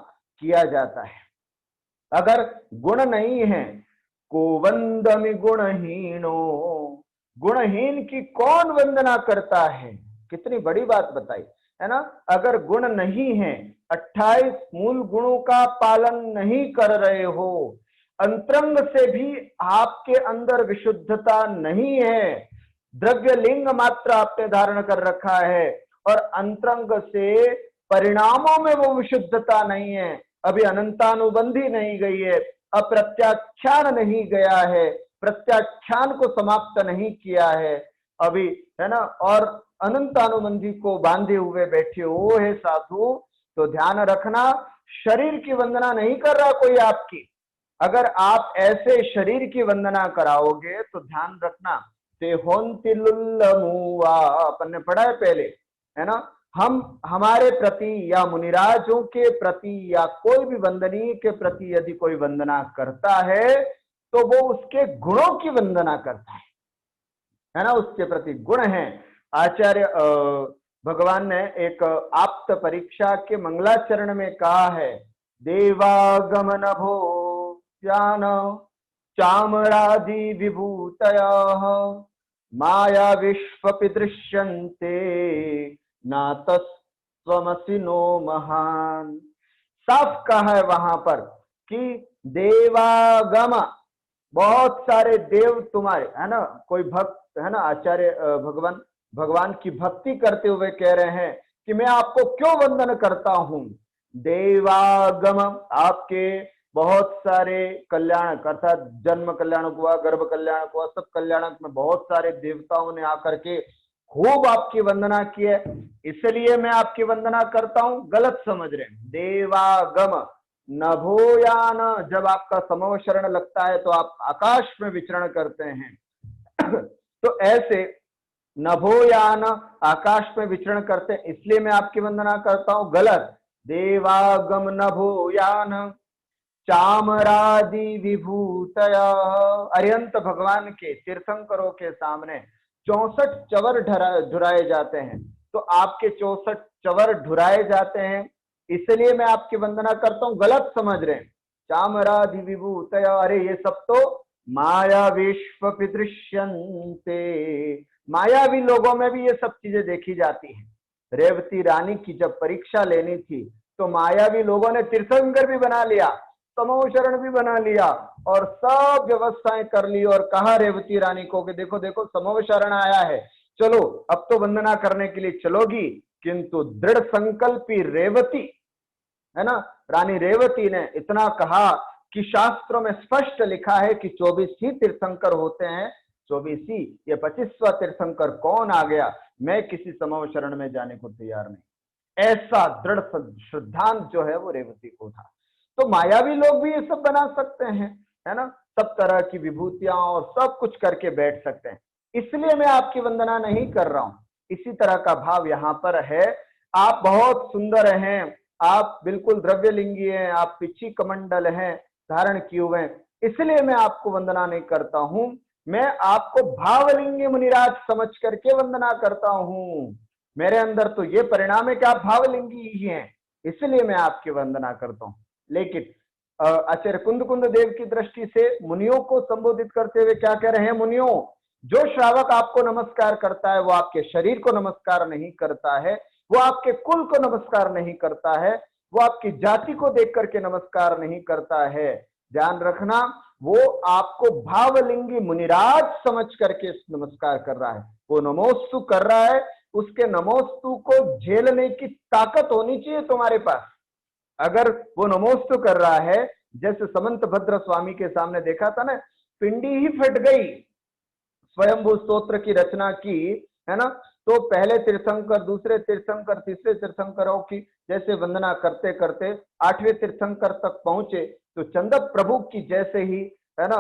किया जाता है। अगर गुण नहीं है, को वंदमि गुणहीनो, गुणहीन की कौन वंदना करता है? कितनी बड़ी बात बताई है ना। अगर गुण नहीं है, 28 मूल गुणों का पालन नहीं कर रहे हो, अंतरंग से भी आपके अंदर विशुद्धता नहीं है, द्रव्य लिंग मात्र आपने धारण कर रखा है और अंतरंग से परिणामों में वो विशुद्धता नहीं है, अभी अनंतानुबंधी नहीं गई है, अप्रत्याख्यान नहीं गया है, प्रत्याख्यान को समाप्त नहीं किया है अभी, है ना, और अनंतानुबंधी को बांधे हुए बैठे हो है साधु, तो ध्यान रखना, शरीर की वंदना नहीं कर रहा कोई आपकी। अगर आप ऐसे शरीर की वंदना कराओगे तो ध्यान रखना, ते होन्ति लुल्लमुआ, अपन ने पढ़ा है पहले, है ना। हम हमारे प्रति या मुनिराजों के प्रति या कोई भी वंदनीय के प्रति यदि कोई वंदना करता है तो वो उसके गुणों की वंदना करता है ना, उसके प्रति गुण है। आचार्य भगवान ने एक आप्त परीक्षा के मंगलाचरण में कहा है, देवागमन भो ज्ञान चामरादि विभूतयः माया विश्वपि दृश्यन्ते नातस्त्वमसि नो महान। साफ कहा है वहां पर कि देवागम, बहुत सारे देव तुम्हारे, है ना, कोई भक्त, है ना, आचार्य भगवान की भक्ति करते हुए कह रहे हैं कि मैं आपको क्यों वंदन करता हूं। देवागम, आपके बहुत सारे कल्याणक, अर्थात जन्म कल्याणक हुआ, गर्भ कल्याणक हुआ, सब कल्याणक में बहुत सारे देवताओं ने आकर के खूब आपकी वंदना की है, इसलिए मैं आपकी वंदना करता हूं। गलत समझ रहे हैं। देवागम नभोयान, जब आपका समव शरण लगता है तो आप आकाश में विचरण करते हैं तो ऐसे नभोयान, आकाश में विचरण करते हैं, इसलिए मैं आपकी वंदना करता हूं। गलत। देवागम नभोयान चामरादि विभूतया, अरिहंत भगवान के तीर्थंकरों के सामने 64 चवर ढुराए जाते हैं, तो आपके 64 चवर ढुराए जाते हैं, इसलिए मैं आपकी वंदना करता हूं। गलत समझ रहे हैं। चामरादि विभूतया, अरे ये सब तो माया विश्व दृश्यन्ते, मायावी लोगों में भी ये सब चीजें देखी जाती हैं। रेवती रानी की जब परीक्षा लेनी थी तो मायावी लोगों ने तीर्थंकर भी बना लिया, समूह शरण भी बना लिया और सब व्यवस्थाएं कर ली और कहा रेवती रानी को कि देखो देखो समूह शरण आया है, चलो अब तो वंदना करने के लिए चलोगी। किंतु दृढ़ संकल्पी रेवती, है ना, रानी रेवती ने इतना कहा कि शास्त्रों में स्पष्ट लिखा है कि 24 ही तीर्थंकर होते हैं, 24 ही, ये 25वां तीर्थंकर कौन आ गया, मैं किसी समूह शरण में जाने को तैयार नहीं। ऐसा दृढ़ श्रद्धांत जो है वो रेवती को था। तो मायावी लोग भी ये सब बना सकते हैं, है ना, सब तरह की विभूतियां और सब कुछ करके बैठ सकते हैं, इसलिए मैं आपकी वंदना नहीं कर रहा हूं। इसी तरह का भाव यहां पर है। आप बहुत सुंदर हैं, आप बिल्कुल द्रव्यलिंगी हैं, आप पिछी कमंडल हैं धारण किए हुए, इसलिए मैं आपको वंदना नहीं करता हूं। मैं आपको भावलिंगी मुनिराज समझ करके वंदना करता हूं। मेरे अंदर तो ये परिणाम है कि आप भावलिंगी ही हैं, इसलिए मैं आपकी वंदना करता हूं। लेकिन आचार्य कुंद कुंद देव की दृष्टि से मुनियों को संबोधित करते हुए क्या कह रहे हैं? मुनियों, जो श्रावक आपको नमस्कार करता है वो आपके शरीर को नमस्कार नहीं करता है, वो आपके कुल को नमस्कार नहीं करता है, वो आपकी जाति को देख करके नमस्कार नहीं करता है। ध्यान रखना, वो आपको भावलिंगी मुनिराज समझ करके नमस्कार कर रहा है। वो नमोस्तु कर रहा है, उसके नमोस्तु को झेलने की ताकत होनी चाहिए तुम्हारे पास। अगर वो नमोस्तु कर रहा है, जैसे समंत भद्र स्वामी के सामने देखा था ना, पिंडी ही फट गई, स्वयंभू स्तोत्र की रचना की, है ना, तो पहले तीर्थंकर, दूसरे तीर्थंकर, तीसरे तीर्थंकरों की जैसे वंदना करते करते 8वें तीर्थंकर तक पहुंचे, तो चंदक प्रभु की जैसे ही, है ना,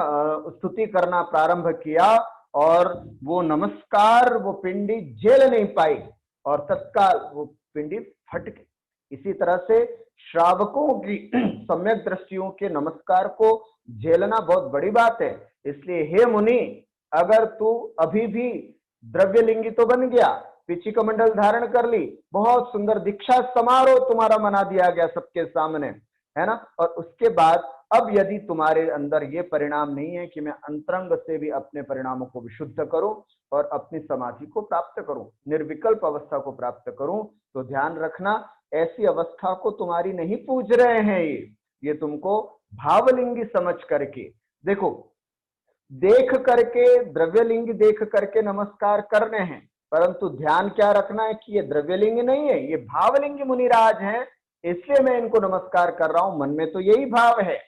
स्तुति करना प्रारंभ किया और वो नमस्कार, वो पिंडी झेल नहीं पाई और तत्काल वो पिंडी फट गई। इसी तरह से श्रावकों की सम्यक दृष्टियों के नमस्कार को झेलना बहुत बड़ी बात है। इसलिए हे मुनि, अगर तू अभी भी द्रव्यलिंगी तो बन गया, पीछी कमंडल धारण कर ली, बहुत सुंदर दीक्षा समारोह तुम्हारा मना दिया गया सबके सामने, है ना, और उसके बाद अब यदि तुम्हारे अंदर ये परिणाम नहीं है कि मैं अंतरंग से भी अपने परिणामों को विशुद्ध करूं और अपनी समाधि को प्राप्त करूं, निर्विकल्प अवस्था को प्राप्त करूं, तो ध्यान रखना, ऐसी अवस्था को तुम्हारी नहीं पूज रहे हैं ये तुमको भावलिंगी समझ करके, देखो, देख करके, द्रव्यलिंग देख करके नमस्कार करने हैं, परंतु ध्यान क्या रखना है कि ये द्रव्यलिंग नहीं है, ये भावलिंग मुनिराज हैं, इसलिए मैं इनको नमस्कार कर रहा हूं। मन में तो यही भाव है,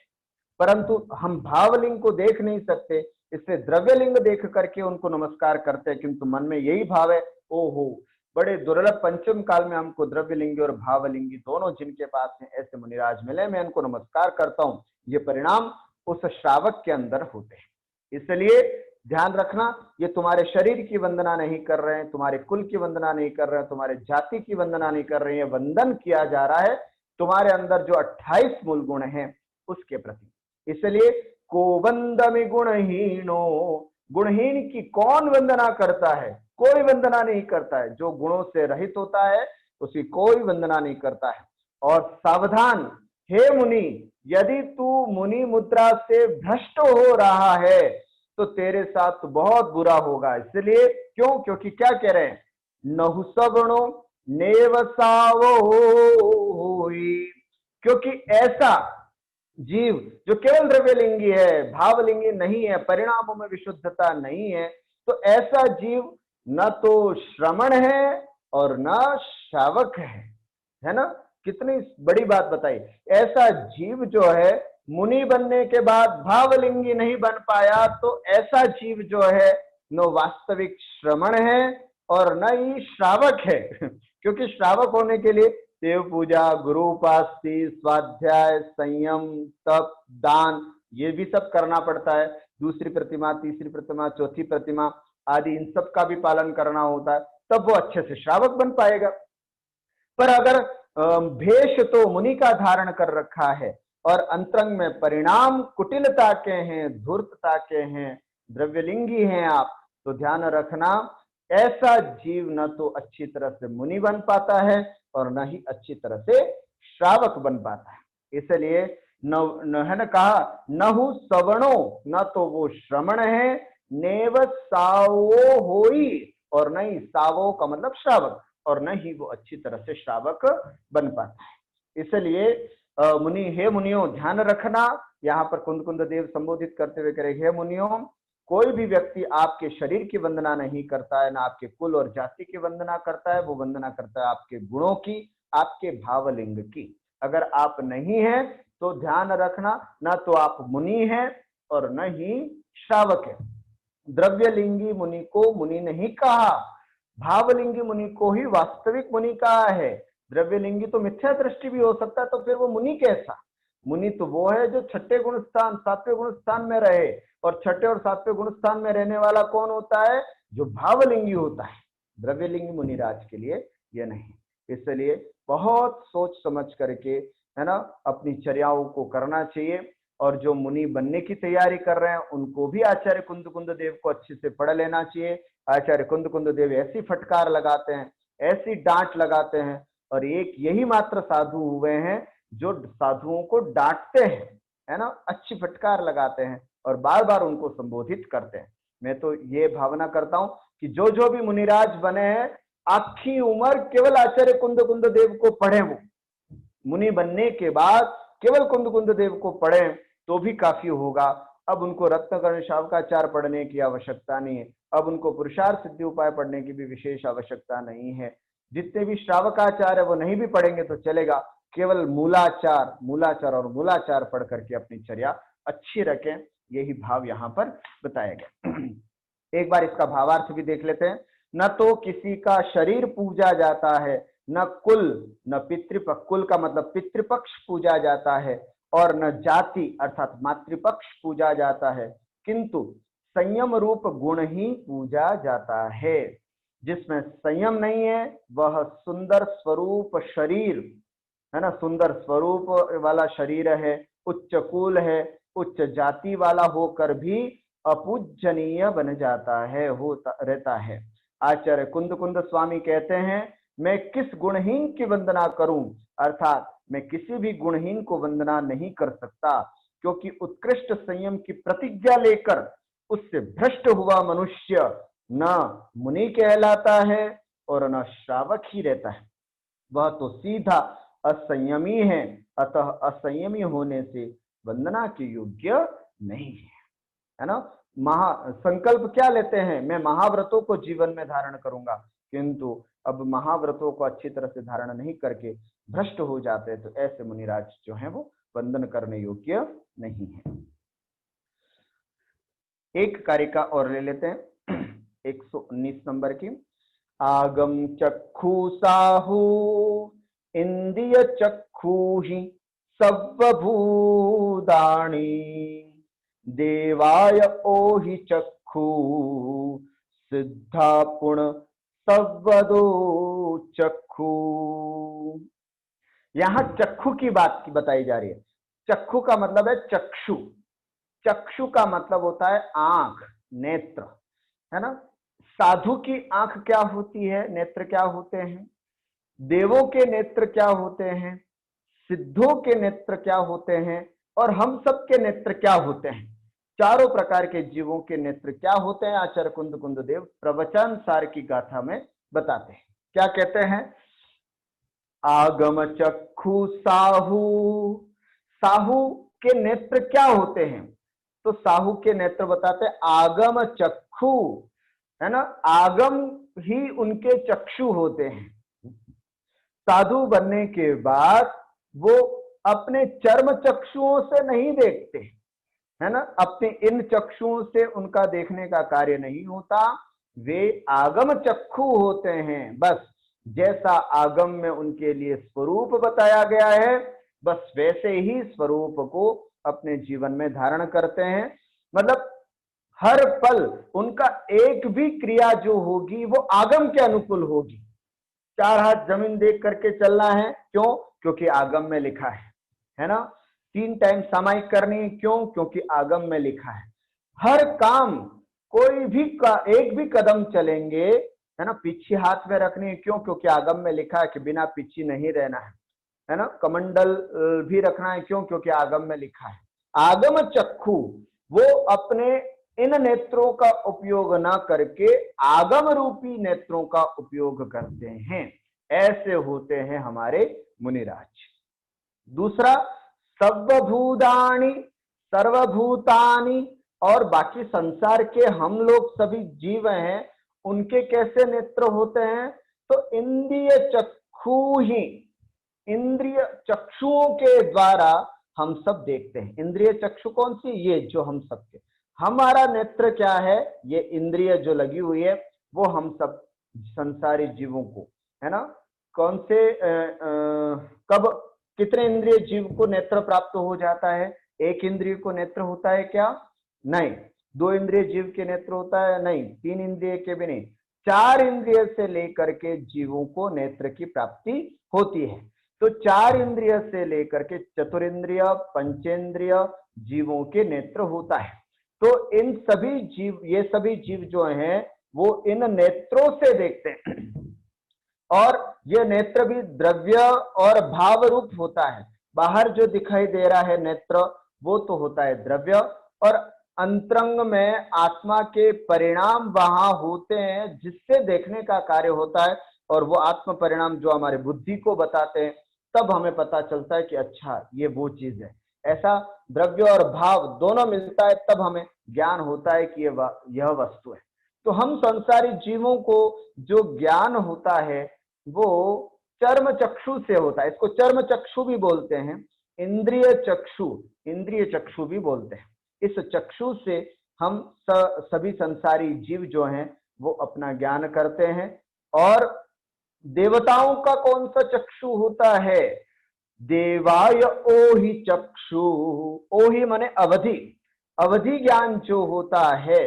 परंतु हम भावलिंग को देख नहीं सकते, इसलिए द्रव्यलिंग देख करके उनको नमस्कार करते हैं, किंतु मन में यही भाव है, ओहो बड़े दुर्लभ पंचम काल में हमको द्रव्यलिंगी और भावलिंगी दोनों जिनके पास हैं ऐसे मुनिराज मिले, मैं इनको नमस्कार करता हूं। ये परिणाम उस श्रावक के अंदर होते हैं। इसलिए ध्यान रखना, ये तुम्हारे शरीर की वंदना नहीं कर रहे हैं, तुम्हारे कुल की वंदना नहीं कर रहे हैं, तुम्हारे जाति की वंदना नहीं कर रहे हैं, वंदन किया जा रहा है तुम्हारे अंदर जो 28 मूल गुण हैं उसके प्रति। इसलिए को वंदमि गुणहीनो, गुणहीन की कौन वंदना करता है? कोई वंदना नहीं करता है। जो गुणों से रहित होता है उसकी कोई वंदना नहीं करता है। और सावधान हे मुनि, यदि तू मुनि मुद्रा से भ्रष्ट हो रहा है तो तेरे साथ बहुत बुरा होगा। इसलिए क्यों? क्योंकि क्या कह रहे हैं, नहु सगुणो नेवसावो होई, क्योंकि ऐसा जीव जो केवल द्रव्यलिंगी है, भावलिंगी नहीं है, परिणामों में विशुद्धता नहीं है, तो ऐसा जीव न तो श्रमण है और न शावक है ना। कितनी बड़ी बात बताई। ऐसा जीव जो है मुनि बनने के बाद भावलिंगी नहीं बन पाया, तो ऐसा जीव जो है न वास्तविक श्रमण है और न ही श्रावक है क्योंकि श्रावक होने के लिए देव पूजा, गुरु उपासना, स्वाध्याय, संयम, तप, दान, ये भी सब करना पड़ता है। दूसरी प्रतिमा, तीसरी प्रतिमा, चौथी प्रतिमा आदि इन सब का भी पालन करना होता है, तब वो अच्छे से श्रावक बन पाएगा। पर अगर भेष तो मुनि का धारण कर रखा है और अंतरंग में परिणाम कुटिलता के हैं, धूर्तता के हैं, द्रव्यलिंगी हैं आप, तो ध्यान रखना, ऐसा जीव न तो अच्छी तरह से मुनि बन पाता है और न ही अच्छी तरह से श्रावक बन पाता है। इसलिए न कहा नहु सवर्णो, न तो वो श्रमण है, नेव सावो होई, और नहीं सावो का मतलब श्रावक, और न ही वो अच्छी तरह से श्रावक बन पाता है। इसलिए मुनि, हे मुनियों ध्यान रखना, यहाँ पर कुंद कुंद देव संबोधित करते हुए कह रहे, हे मुनियों, कोई भी व्यक्ति आपके शरीर की वंदना नहीं करता है, ना आपके कुल और जाति की वंदना करता है, वो वंदना करता है आपके गुणों की, आपके भावलिंग की। अगर आप नहीं हैं तो ध्यान रखना, ना तो आप मुनि हैं और न ही श्रावक है। द्रव्यलिंगी मुनि को मुनि नहीं कहा, भावलिंगी मुनि को ही वास्तविक मुनि कहा है। द्रव्यलिंगी तो मिथ्या दृष्टि भी हो सकता है, तो फिर वो मुनि कैसा? मुनि तो वो है जो छठे गुण स्थान, सातवें गुण स्थान में रहे, और छठे और सातवें गुण स्थान में रहने वाला कौन होता है? जो भावलिंगी होता है। द्रव्यलिंगी मुनिराज के लिए ये नहीं। इसलिए बहुत सोच समझ करके, है ना, अपनी चर्याओं को करना चाहिए। और जो मुनि बनने की तैयारी कर रहे हैं उनको भी आचार्य कुंद कुंद देव को अच्छे से पढ़ लेना चाहिए। आचार्य कुंद कुंद देव ऐसी फटकार लगाते हैं, ऐसी डांट लगाते हैं, और एक यही मात्र साधु हुए हैं जो साधुओं को डांटते हैं, है ना, अच्छी फटकार लगाते हैं और बार बार उनको संबोधित करते हैं। मैं तो ये भावना करता हूं कि जो जो भी मुनिराज बने हैं आखी उम्र केवल आचार्य कुंद कुंद देव को पढ़े, वो मुनि बनने के बाद केवल कुंद कुंद देव को पढ़े तो भी काफी होगा। अब उनको रत्नकर्ण शावकाचार पढ़ने की आवश्यकता नहीं है, अब उनको पुरुषार्थ सिद्धि उपाय पढ़ने की भी विशेष आवश्यकता नहीं है। जितने भी श्रावकाचार है वो नहीं भी पढ़ेंगे तो चलेगा, केवल मूलाचार मूलाचार और मूलाचार पढ़ करके अपनी चर्या अच्छी रखें, यही भाव यहाँ पर बताया गया। एक बार इसका भावार्थ भी देख लेते हैं। न तो किसी का शरीर पूजा जाता है, न कुल न पितृपक्ष, कुल का मतलब पितृपक्ष पूजा जाता है, और न जाति अर्थात मातृपक्ष पूजा जाता है, किंतु संयम रूप गुण ही पूजा जाता है। जिसमें संयम नहीं है वह सुंदर स्वरूप शरीर है ना, सुंदर स्वरूप वाला शरीर है, उच्च कुल है, उच्च जाति वाला होकर भी अपूजनीय बन जाता है, होता रहता है। आचार्य कुंद कुंद स्वामी कहते हैं, मैं किस गुणहीन की वंदना करूं, अर्थात मैं किसी भी गुणहीन को वंदना नहीं कर सकता, क्योंकि उत्कृष्ट संयम की प्रतिज्ञा लेकर उससे भ्रष्ट हुआ मनुष्य न मुनि कहलाता है और न श्रावक ही रहता है, वह तो सीधा असंयमी है, अतः असंयमी होने से वंदना के योग्य नहीं है ना। संकल्प क्या लेते हैं, मैं महाव्रतों को जीवन में धारण करूंगा, किंतु अब महाव्रतों को अच्छी तरह से धारण नहीं करके भ्रष्ट हो जाते हैं, तो ऐसे मुनिराज जो हैं वो वंदन करने योग्य नहीं है। एक कारिका और ले लेते हैं 119 नंबर की। आगम चक्षु साहु इंद्रिय चक्षु ही सर्वभूतानि, देवाय ओहि चक्षु सिद्धा पुण सर्वदो चक्षु। यहां चक्षु की बात की बताई जा रही है। चक्षु का मतलब है चक्षु, चक्षु का मतलब होता है आंख, नेत्र, है ना। साधु की आंख क्या होती है, नेत्र क्या होते हैं, देवों के नेत्र क्या होते हैं, सिद्धों के नेत्र क्या होते हैं, और हम सब के नेत्र क्या होते हैं, चारों प्रकार के जीवों के नेत्र क्या होते हैं, आचार्य कुंद कुंद देव प्रवचन सार की गाथा में बताते हैं। क्या कहते हैं, आगम चक्षु साहू, साहू के नेत्र क्या होते हैं, तो साहू के नेत्र बताते हैं आगम चक्षु, है ना, आगम ही उनके चक्षु होते हैं। साधु बनने के बाद वो अपने चर्म चक्षुओं से नहीं देखते, है ना, अपने इन चक्षुओं से उनका देखने का कार्य नहीं होता, वे आगम चक्षु होते हैं। बस जैसा आगम में उनके लिए स्वरूप बताया गया है, बस वैसे ही स्वरूप को अपने जीवन में धारण करते हैं। मतलब हर पल उनका एक भी क्रिया जो होगी वो आगम के अनुकूल होगी। 4 हाथ जमीन देख करके चलना है, क्यों, क्योंकि आगम में लिखा है ना। 3 टाइम सामायिक करनी है, क्यों, क्योंकि आगम में लिखा है। हर काम कोई भी एक भी कदम चलेंगे, है ना, पीछे हाथ में रखनी है, क्यों, क्योंकि आगम में लिखा है कि बिना पीछे नहीं रहना है ना। कमंडल भी रखना है, क्यों, क्योंकि आगम में लिखा है। आगम चक्षु वो अपने इन नेत्रों का उपयोग ना करके आगम रूपी नेत्रों का उपयोग करते हैं, ऐसे होते हैं हमारे मुनिराज। दूसरा, सर्वभूतानि, सर्वभूतानि, और बाकी संसार के हम लोग सभी जीव हैं, उनके कैसे नेत्र होते हैं, तो इंद्रिय चक्षु ही, इंद्रिय चक्षुओं के द्वारा हम सब देखते हैं। इंद्रिय चक्षु कौन सी, ये जो हम सबके, हमारा नेत्र क्या है, ये इंद्रिय जो लगी हुई है वो हम सब संसारी जीवों को, है ना, कौन से कब कितने इंद्रिय जीव को नेत्र प्राप्त हो जाता है, एक इंद्रिय को नेत्र होता है क्या, नहीं। 2 इंद्रिय जीव के नेत्र होता है, नहीं। 3 इंद्रिय के भी नहीं, 4 इंद्रिय से लेकर के जीवों को नेत्र की प्राप्ति होती है। तो 4 इंद्रिय से लेकर के चतुरिंद्रिय पंचेंद्रिय जीवों के नेत्र होता है। तो इन सभी जीव, ये सभी जीव जो हैं वो इन नेत्रों से देखते हैं, और ये नेत्र भी द्रव्य और भाव रूप होता है। बाहर जो दिखाई दे रहा है नेत्र वो तो होता है द्रव्य, और अंतरंग में आत्मा के परिणाम वहां होते हैं जिससे देखने का कार्य होता है, और वो आत्म परिणाम जो हमारे बुद्धि को बताते हैं, तब हमें पता चलता है कि अच्छा ये वो चीज है। ऐसा द्रव्य और भाव दोनों मिलता है तब हमें ज्ञान होता है कि यह वस्तु है। तो हम संसारी जीवों को जो ज्ञान होता है वो चर्म चक्षु से होता है। इसको चर्म चक्षु भी बोलते हैं, इंद्रिय चक्षु भी बोलते हैं। इस चक्षु से हम सभी संसारी जीव जो हैं वो अपना ज्ञान करते हैं। और देवताओं का कौन सा चक्षु होता है? देवाय ओहि चक्षु, ओहि माने अवधि, अवधि ज्ञान जो होता है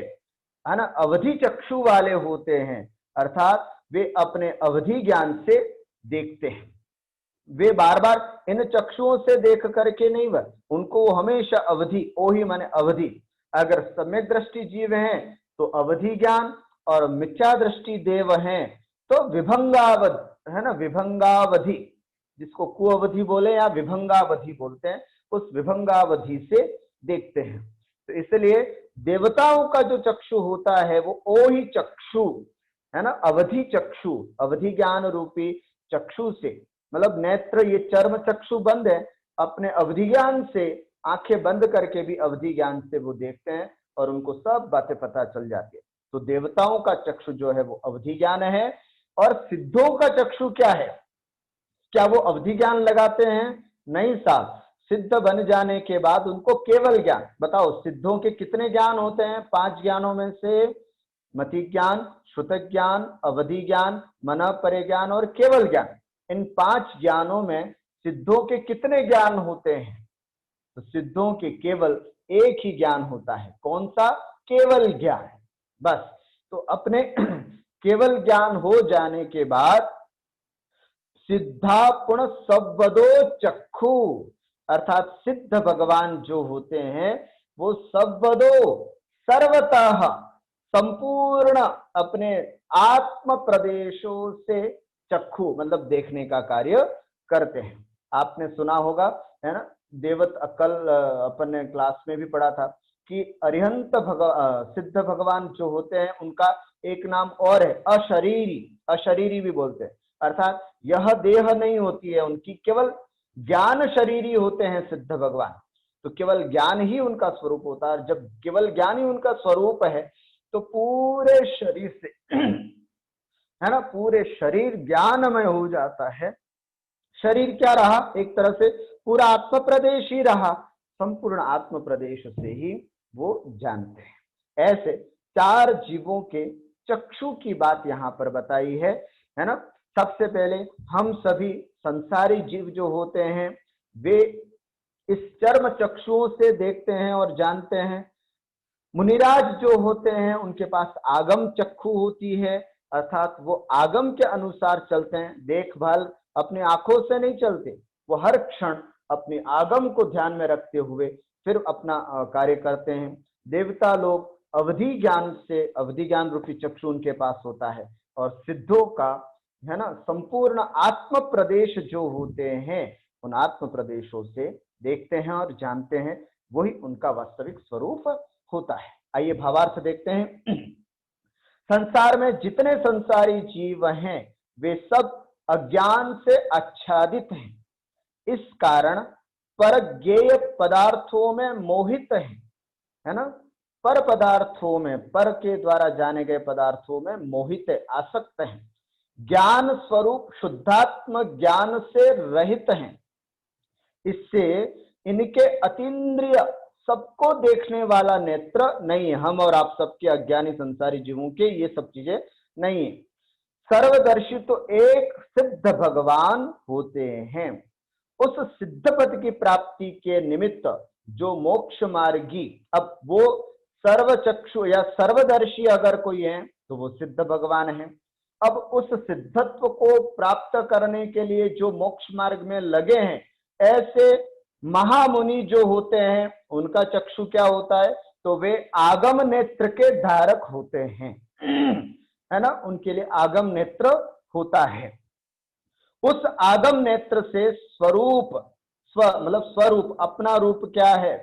ना, अवधि चक्षु वाले होते हैं, अर्थात वे अपने अवधि ज्ञान से देखते हैं। वे बार बार इन चक्षुओं से देख करके नहीं, बस उनको हमेशा अवधि, ओहि माने अवधि। अगर सम्यक दृष्टि जीव हैं तो अवधि ज्ञान, और मिथ्या दृष्टि देव हैं तो विभंगावध है ना, विभंगावधि, जिसको कुअवधि बोले या विभंगावधि बोलते हैं, उस विभंगावधि से देखते हैं। तो इसलिए देवताओं का जो चक्षु होता है वो ओहि चक्षु है ना, अवधि चक्षु, अवधि ज्ञान रूपी चक्षु से, मतलब नेत्र ये चर्म चक्षु बंद है, अपने अवधि ज्ञान से आंखें बंद करके भी अवधि ज्ञान से वो देखते हैं और उनको सब बातें पता चल जाती है। तो देवताओं का चक्षु जो है वो अवधि ज्ञान है। और सिद्धों का चक्षु क्या है? क्या वो अवधि ज्ञान लगाते हैं? नहीं साहब, सिद्ध बन जाने के बाद उनको केवल ज्ञान। बताओ सिद्धों के कितने ज्ञान होते हैं? 5 ज्ञानों में से मति ज्ञान, श्रुत ज्ञान, अवधि ज्ञान, मन परे ज्ञान और केवल ज्ञान। इन 5 ज्ञानों में सिद्धों के कितने ज्ञान होते हैं? तो सिद्धों के केवल एक ही ज्ञान होता है। कौन सा? केवल ज्ञान। बस, तो अपने केवल ज्ञान हो जाने के बाद सिद्धा पुण सब्वदो चक्षु, अर्थात सिद्ध भगवान जो होते हैं वो सब्वदो, सर्वतः, संपूर्ण अपने आत्म प्रदेशों से चक्षु मतलब देखने का कार्य करते हैं। आपने सुना होगा है ना, देवत अकल अपन ने क्लास में भी पढ़ा था कि अरिहंत सिद्ध भगवान जो होते हैं उनका एक नाम और है अशरीरी, अशरीरी भी बोलते हैं, अर्थात यह देह नहीं होती है उनकी, केवल ज्ञान शरीरी होते हैं सिद्ध भगवान। तो केवल ज्ञान ही उनका स्वरूप होता है। जब केवल ज्ञान ही उनका स्वरूप है तो पूरे शरीर से है ना, पूरे शरीर ज्ञानमय हो जाता है। शरीर क्या रहा? एक तरह से पूरा आत्म प्रदेश ही रहा, संपूर्ण आत्म प्रदेश से ही वो जानते हैं। ऐसे 4 जीवों के चक्षु की बात यहाँ पर बताई है ना। सबसे पहले हम सभी संसारी जीव जो होते हैं वे इस चर्म चक्षुओं से देखते हैं और जानते हैं। मुनिराज जो होते हैं उनके पास आगम चक्षु होती है, अर्थात वो आगम के अनुसार चलते हैं, देखभाल अपनी आंखों से नहीं चलते, वो हर क्षण अपने आगम को ध्यान में रखते हुए फिर अपना कार्य करते हैं। देवता लोग अवधि ज्ञान से, अवधि ज्ञान रूपी चक्षु उनके पास होता है। और सिद्धों का है ना संपूर्ण आत्म प्रदेश जो होते हैं उन आत्म प्रदेशों से देखते हैं और जानते हैं, वही उनका वास्तविक स्वरूप होता है। आइए भावार्थ देखते हैं। संसार में जितने संसारी जीव हैं वे सब अज्ञान से आच्छादित हैं। इस कारण पर ज्ञेय पदार्थों में मोहित है ना, पर पदार्थों में, पर के द्वारा जाने गए पदार्थों में मोहित आसक्त हैं। ज्ञान स्वरूप शुद्धात्म ज्ञान से रहित हैं। इससे इनके अतीन्द्रिय सबको देखने वाला नेत्र नहीं है। हम और आप सबके अज्ञानी संसारी जीवों के ये सब चीजें नहीं है। सर्वदर्शी तो एक सिद्ध भगवान होते हैं। उस सिद्ध पद की प्राप्ति के निमित्त जो मोक्ष मार्गी, अब वो सर्वचक्षु या सर्वदर्शी अगर कोई है तो वो सिद्ध भगवान है। अब उस सिद्धत्व को प्राप्त करने के लिए जो मोक्ष मार्ग में लगे हैं, ऐसे महामुनि जो होते हैं उनका चक्षु क्या होता है? तो वे आगम नेत्र के धारक होते हैं, है ना, उनके लिए आगम नेत्र होता है। उस आगम नेत्र से स्वरूप, मतलब स्वरूप, अपना रूप क्या है,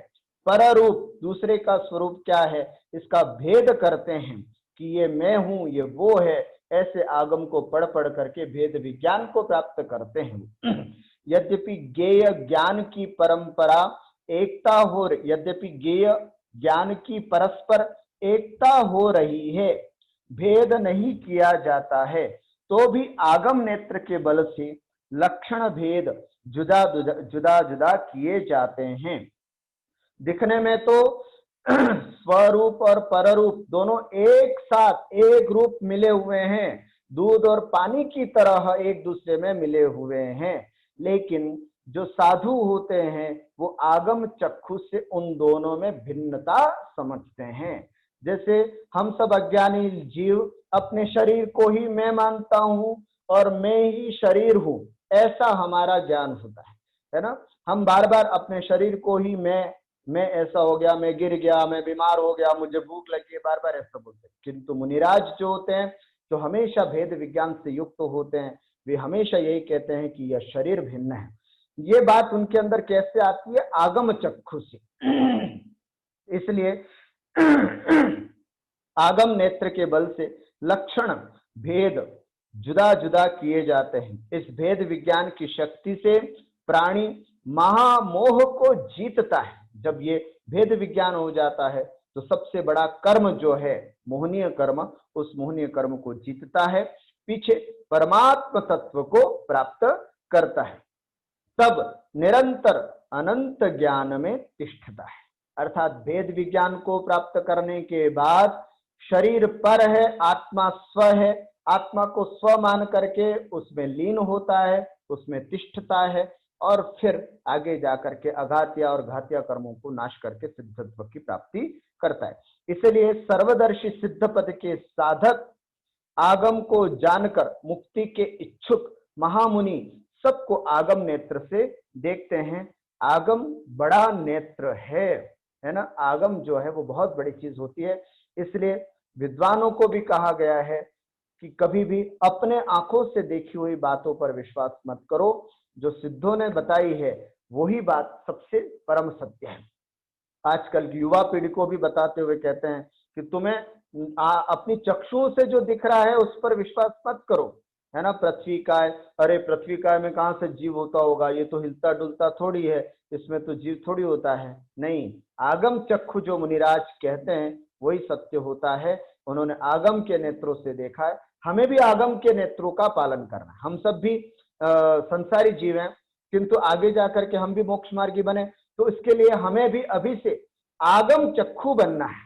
पररूप दूसरे का स्वरूप क्या है, इसका भेद करते हैं कि ये मैं हूं, ये वो है। ऐसे आगम को पढ़ पढ़ करके भेद विज्ञान को प्राप्त करते हैं। यद्यपि ज्ञेय ज्ञान की परंपरा एकता हो, यद्यपि ज्ञेय ज्ञान की परस्पर एकता हो रही है, भेद नहीं किया जाता है, तो भी आगम नेत्र के बल से लक्षण भेद जुदा जुदा जुदा किए जाते हैं। दिखने में तो स्वरूप और पररूप दोनों एक साथ एक रूप मिले हुए हैं, दूध और पानी की तरह एक दूसरे में मिले हुए हैं, लेकिन जो साधु होते हैं वो आगम चक्षु से उन दोनों में भिन्नता समझते हैं। जैसे हम सब अज्ञानी जीव अपने शरीर को ही मैं मानता हूं और मैं ही शरीर हूं, ऐसा हमारा ज्ञान होता है ना। हम बार बार अपने शरीर को ही मैं ऐसा हो गया, मैं गिर गया, मैं बीमार हो गया, मुझे भूख लगी है, बार बार ऐसा बोलते हैं। किंतु मुनिराज जो होते हैं, जो हमेशा भेद विज्ञान से युक्त होते हैं, वे हमेशा यही कहते हैं कि यह शरीर भिन्न है। ये बात उनके अंदर कैसे आती है? आगम चक्षु से। इसलिए आगम नेत्र के बल से लक्षण भेद जुदा जुदा किए जाते हैं। इस भेद विज्ञान की शक्ति से प्राणी महामोह को जीतता है। जब ये भेद विज्ञान हो जाता है तो सबसे बड़ा कर्म जो है मोहनीय कर्म, उस मोहनीय कर्म को जीतता है, पीछे परमात्म तत्व को प्राप्त करता है, तब निरंतर अनंत ज्ञान में तिष्ठता है। अर्थात भेद विज्ञान को प्राप्त करने के बाद शरीर पर है, आत्मा स्व है, आत्मा को स्व मान करके उसमें लीन होता है, उसमें तिष्ठता है, और फिर आगे जाकर के अघात्य और घात्य कर्मों को नाश करके सिद्धत्व की प्राप्ति करता है। इसलिए सर्वदर्शी सिद्ध पद के साधक आगम को जानकर मुक्ति के इच्छुक महामुनि सबको आगम नेत्र से देखते हैं। आगम बड़ा नेत्र है ना। आगम जो है वो बहुत बड़ी चीज होती है। इसलिए विद्वानों को भी कहा गया है कि कभी भी अपने आंखों से देखी हुई बातों पर विश्वास मत करो, जो सिद्धों ने बताई है वही बात सबसे परम सत्य है। आजकल की युवा पीढ़ी को भी बताते हुए कहते हैं कि तुम्हें अपनी चक्षुओं से जो दिख रहा है उस पर विश्वास मत करो, है ना। पृथ्वी काय, अरे पृथ्वी काय में कहां से जीव होता होगा, ये तो हिलता डुलता थोड़ी है, इसमें तो जीव थोड़ी होता है। नहीं, आगम चक्षु जो मुनिराज कहते हैं वही सत्य होता है। उन्होंने आगम के नेत्रों से देखा है। हमें भी आगम के नेत्रों का पालन करना है। हम सब भी संसारी जीव हैं, किंतु आगे जाकर के हम भी मोक्ष मार्गी बने, तो इसके लिए हमें भी अभी से आगम चक्षु बनना है।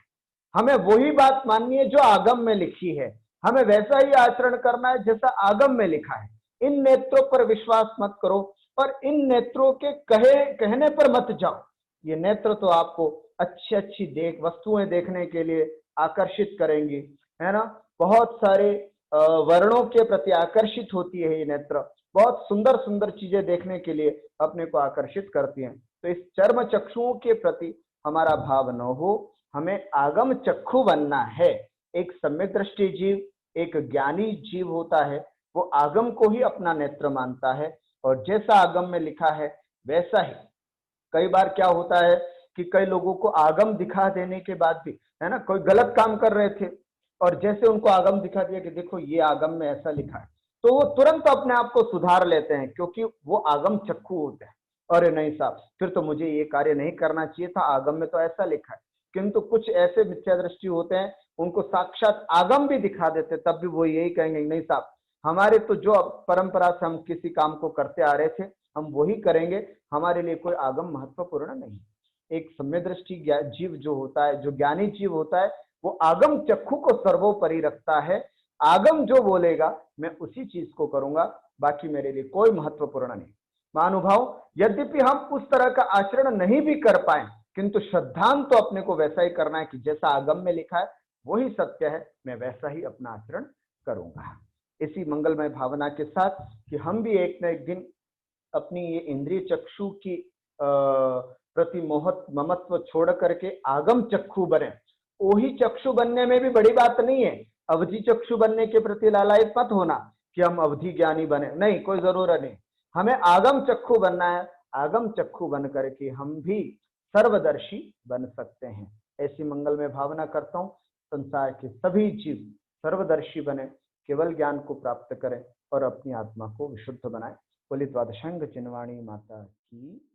हमें वही बात माननी है जो आगम में लिखी है, हमें वैसा ही आचरण करना है जैसा आगम में लिखा है। इन नेत्रों पर विश्वास मत करो और इन नेत्रों के कहने पर मत जाओ। ये नेत्र तो आपको अच्छी अच्छी वस्तुएं देखने के लिए आकर्षित करेंगी, है ना। बहुत सारे वर्णों के प्रति आकर्षित होती है ये नेत्र, बहुत सुंदर सुंदर चीजें देखने के लिए अपने को आकर्षित करती हैं। तो इस चर्म चक्षुओं के प्रति हमारा भाव न हो, हमें आगम चक्षु बनना है। एक सम्यक दृष्टि जीव, एक ज्ञानी जीव होता है, वो आगम को ही अपना नेत्र मानता है और जैसा आगम में लिखा है वैसा ही। कई बार क्या होता है कि कई लोगों को आगम दिखा देने के बाद भी, है ना, कोई गलत काम कर रहे थे और जैसे उनको आगम दिखा दिया कि देखो ये आगम में ऐसा लिखा है, तो वो तुरंत अपने आप को सुधार लेते हैं, क्योंकि वो आगम चक्षु होते हैं। अरे नहीं साहब, फिर तो मुझे ये कार्य नहीं करना चाहिए था, आगम में तो ऐसा लिखा है। किंतु कुछ ऐसे मिथ्या दृष्टि होते हैं, उनको साक्षात आगम भी दिखा देते, तब भी वो यही कहेंगे नहीं साहब, हमारे तो जो परंपरा से हम किसी काम को करते आ रहे थे हम वही करेंगे, हमारे लिए कोई आगम महत्वपूर्ण नहीं। एक सम्यक दृष्टि जीव जो होता है, जो ज्ञानी जीव होता है, वो आगम चक्षु को सर्वोपरि रखता है। आगम जो बोलेगा मैं उसी चीज को करूंगा, बाकी मेरे लिए कोई महत्वपूर्ण नहीं। महानुभाव, यद्यपि हम उस तरह का आचरण नहीं भी कर पाए, किंतु श्रद्धांत तो अपने को वैसा ही करना है कि जैसा आगम में लिखा है वही सत्य है, मैं वैसा ही अपना आचरण करूंगा। इसी मंगलमय भावना के साथ कि हम भी एक न एक दिन अपनी ये इंद्रिय चक्षु की प्रति ममत्व छोड़ करके आगम चक्षु बने। वही चक्षु बनने में भी बड़ी बात नहीं है, अवधि चक्षु बनने के प्रति लालायित मत होना कि हम अवधि ज्ञानी बने, नहीं, कोई जरूरत नहीं। हमें आगम चक्षु बनना है। आगम चक्षु बन करके हम भी सर्वदर्शी बन सकते हैं। ऐसी मंगलमय भावना करता हूँ संसार के सभी जीव सर्वदर्शी बने, केवल ज्ञान को प्राप्त करें और अपनी आत्मा को विशुद्ध बनाएं। बोली द्वादशांग चिन्वाणी माता की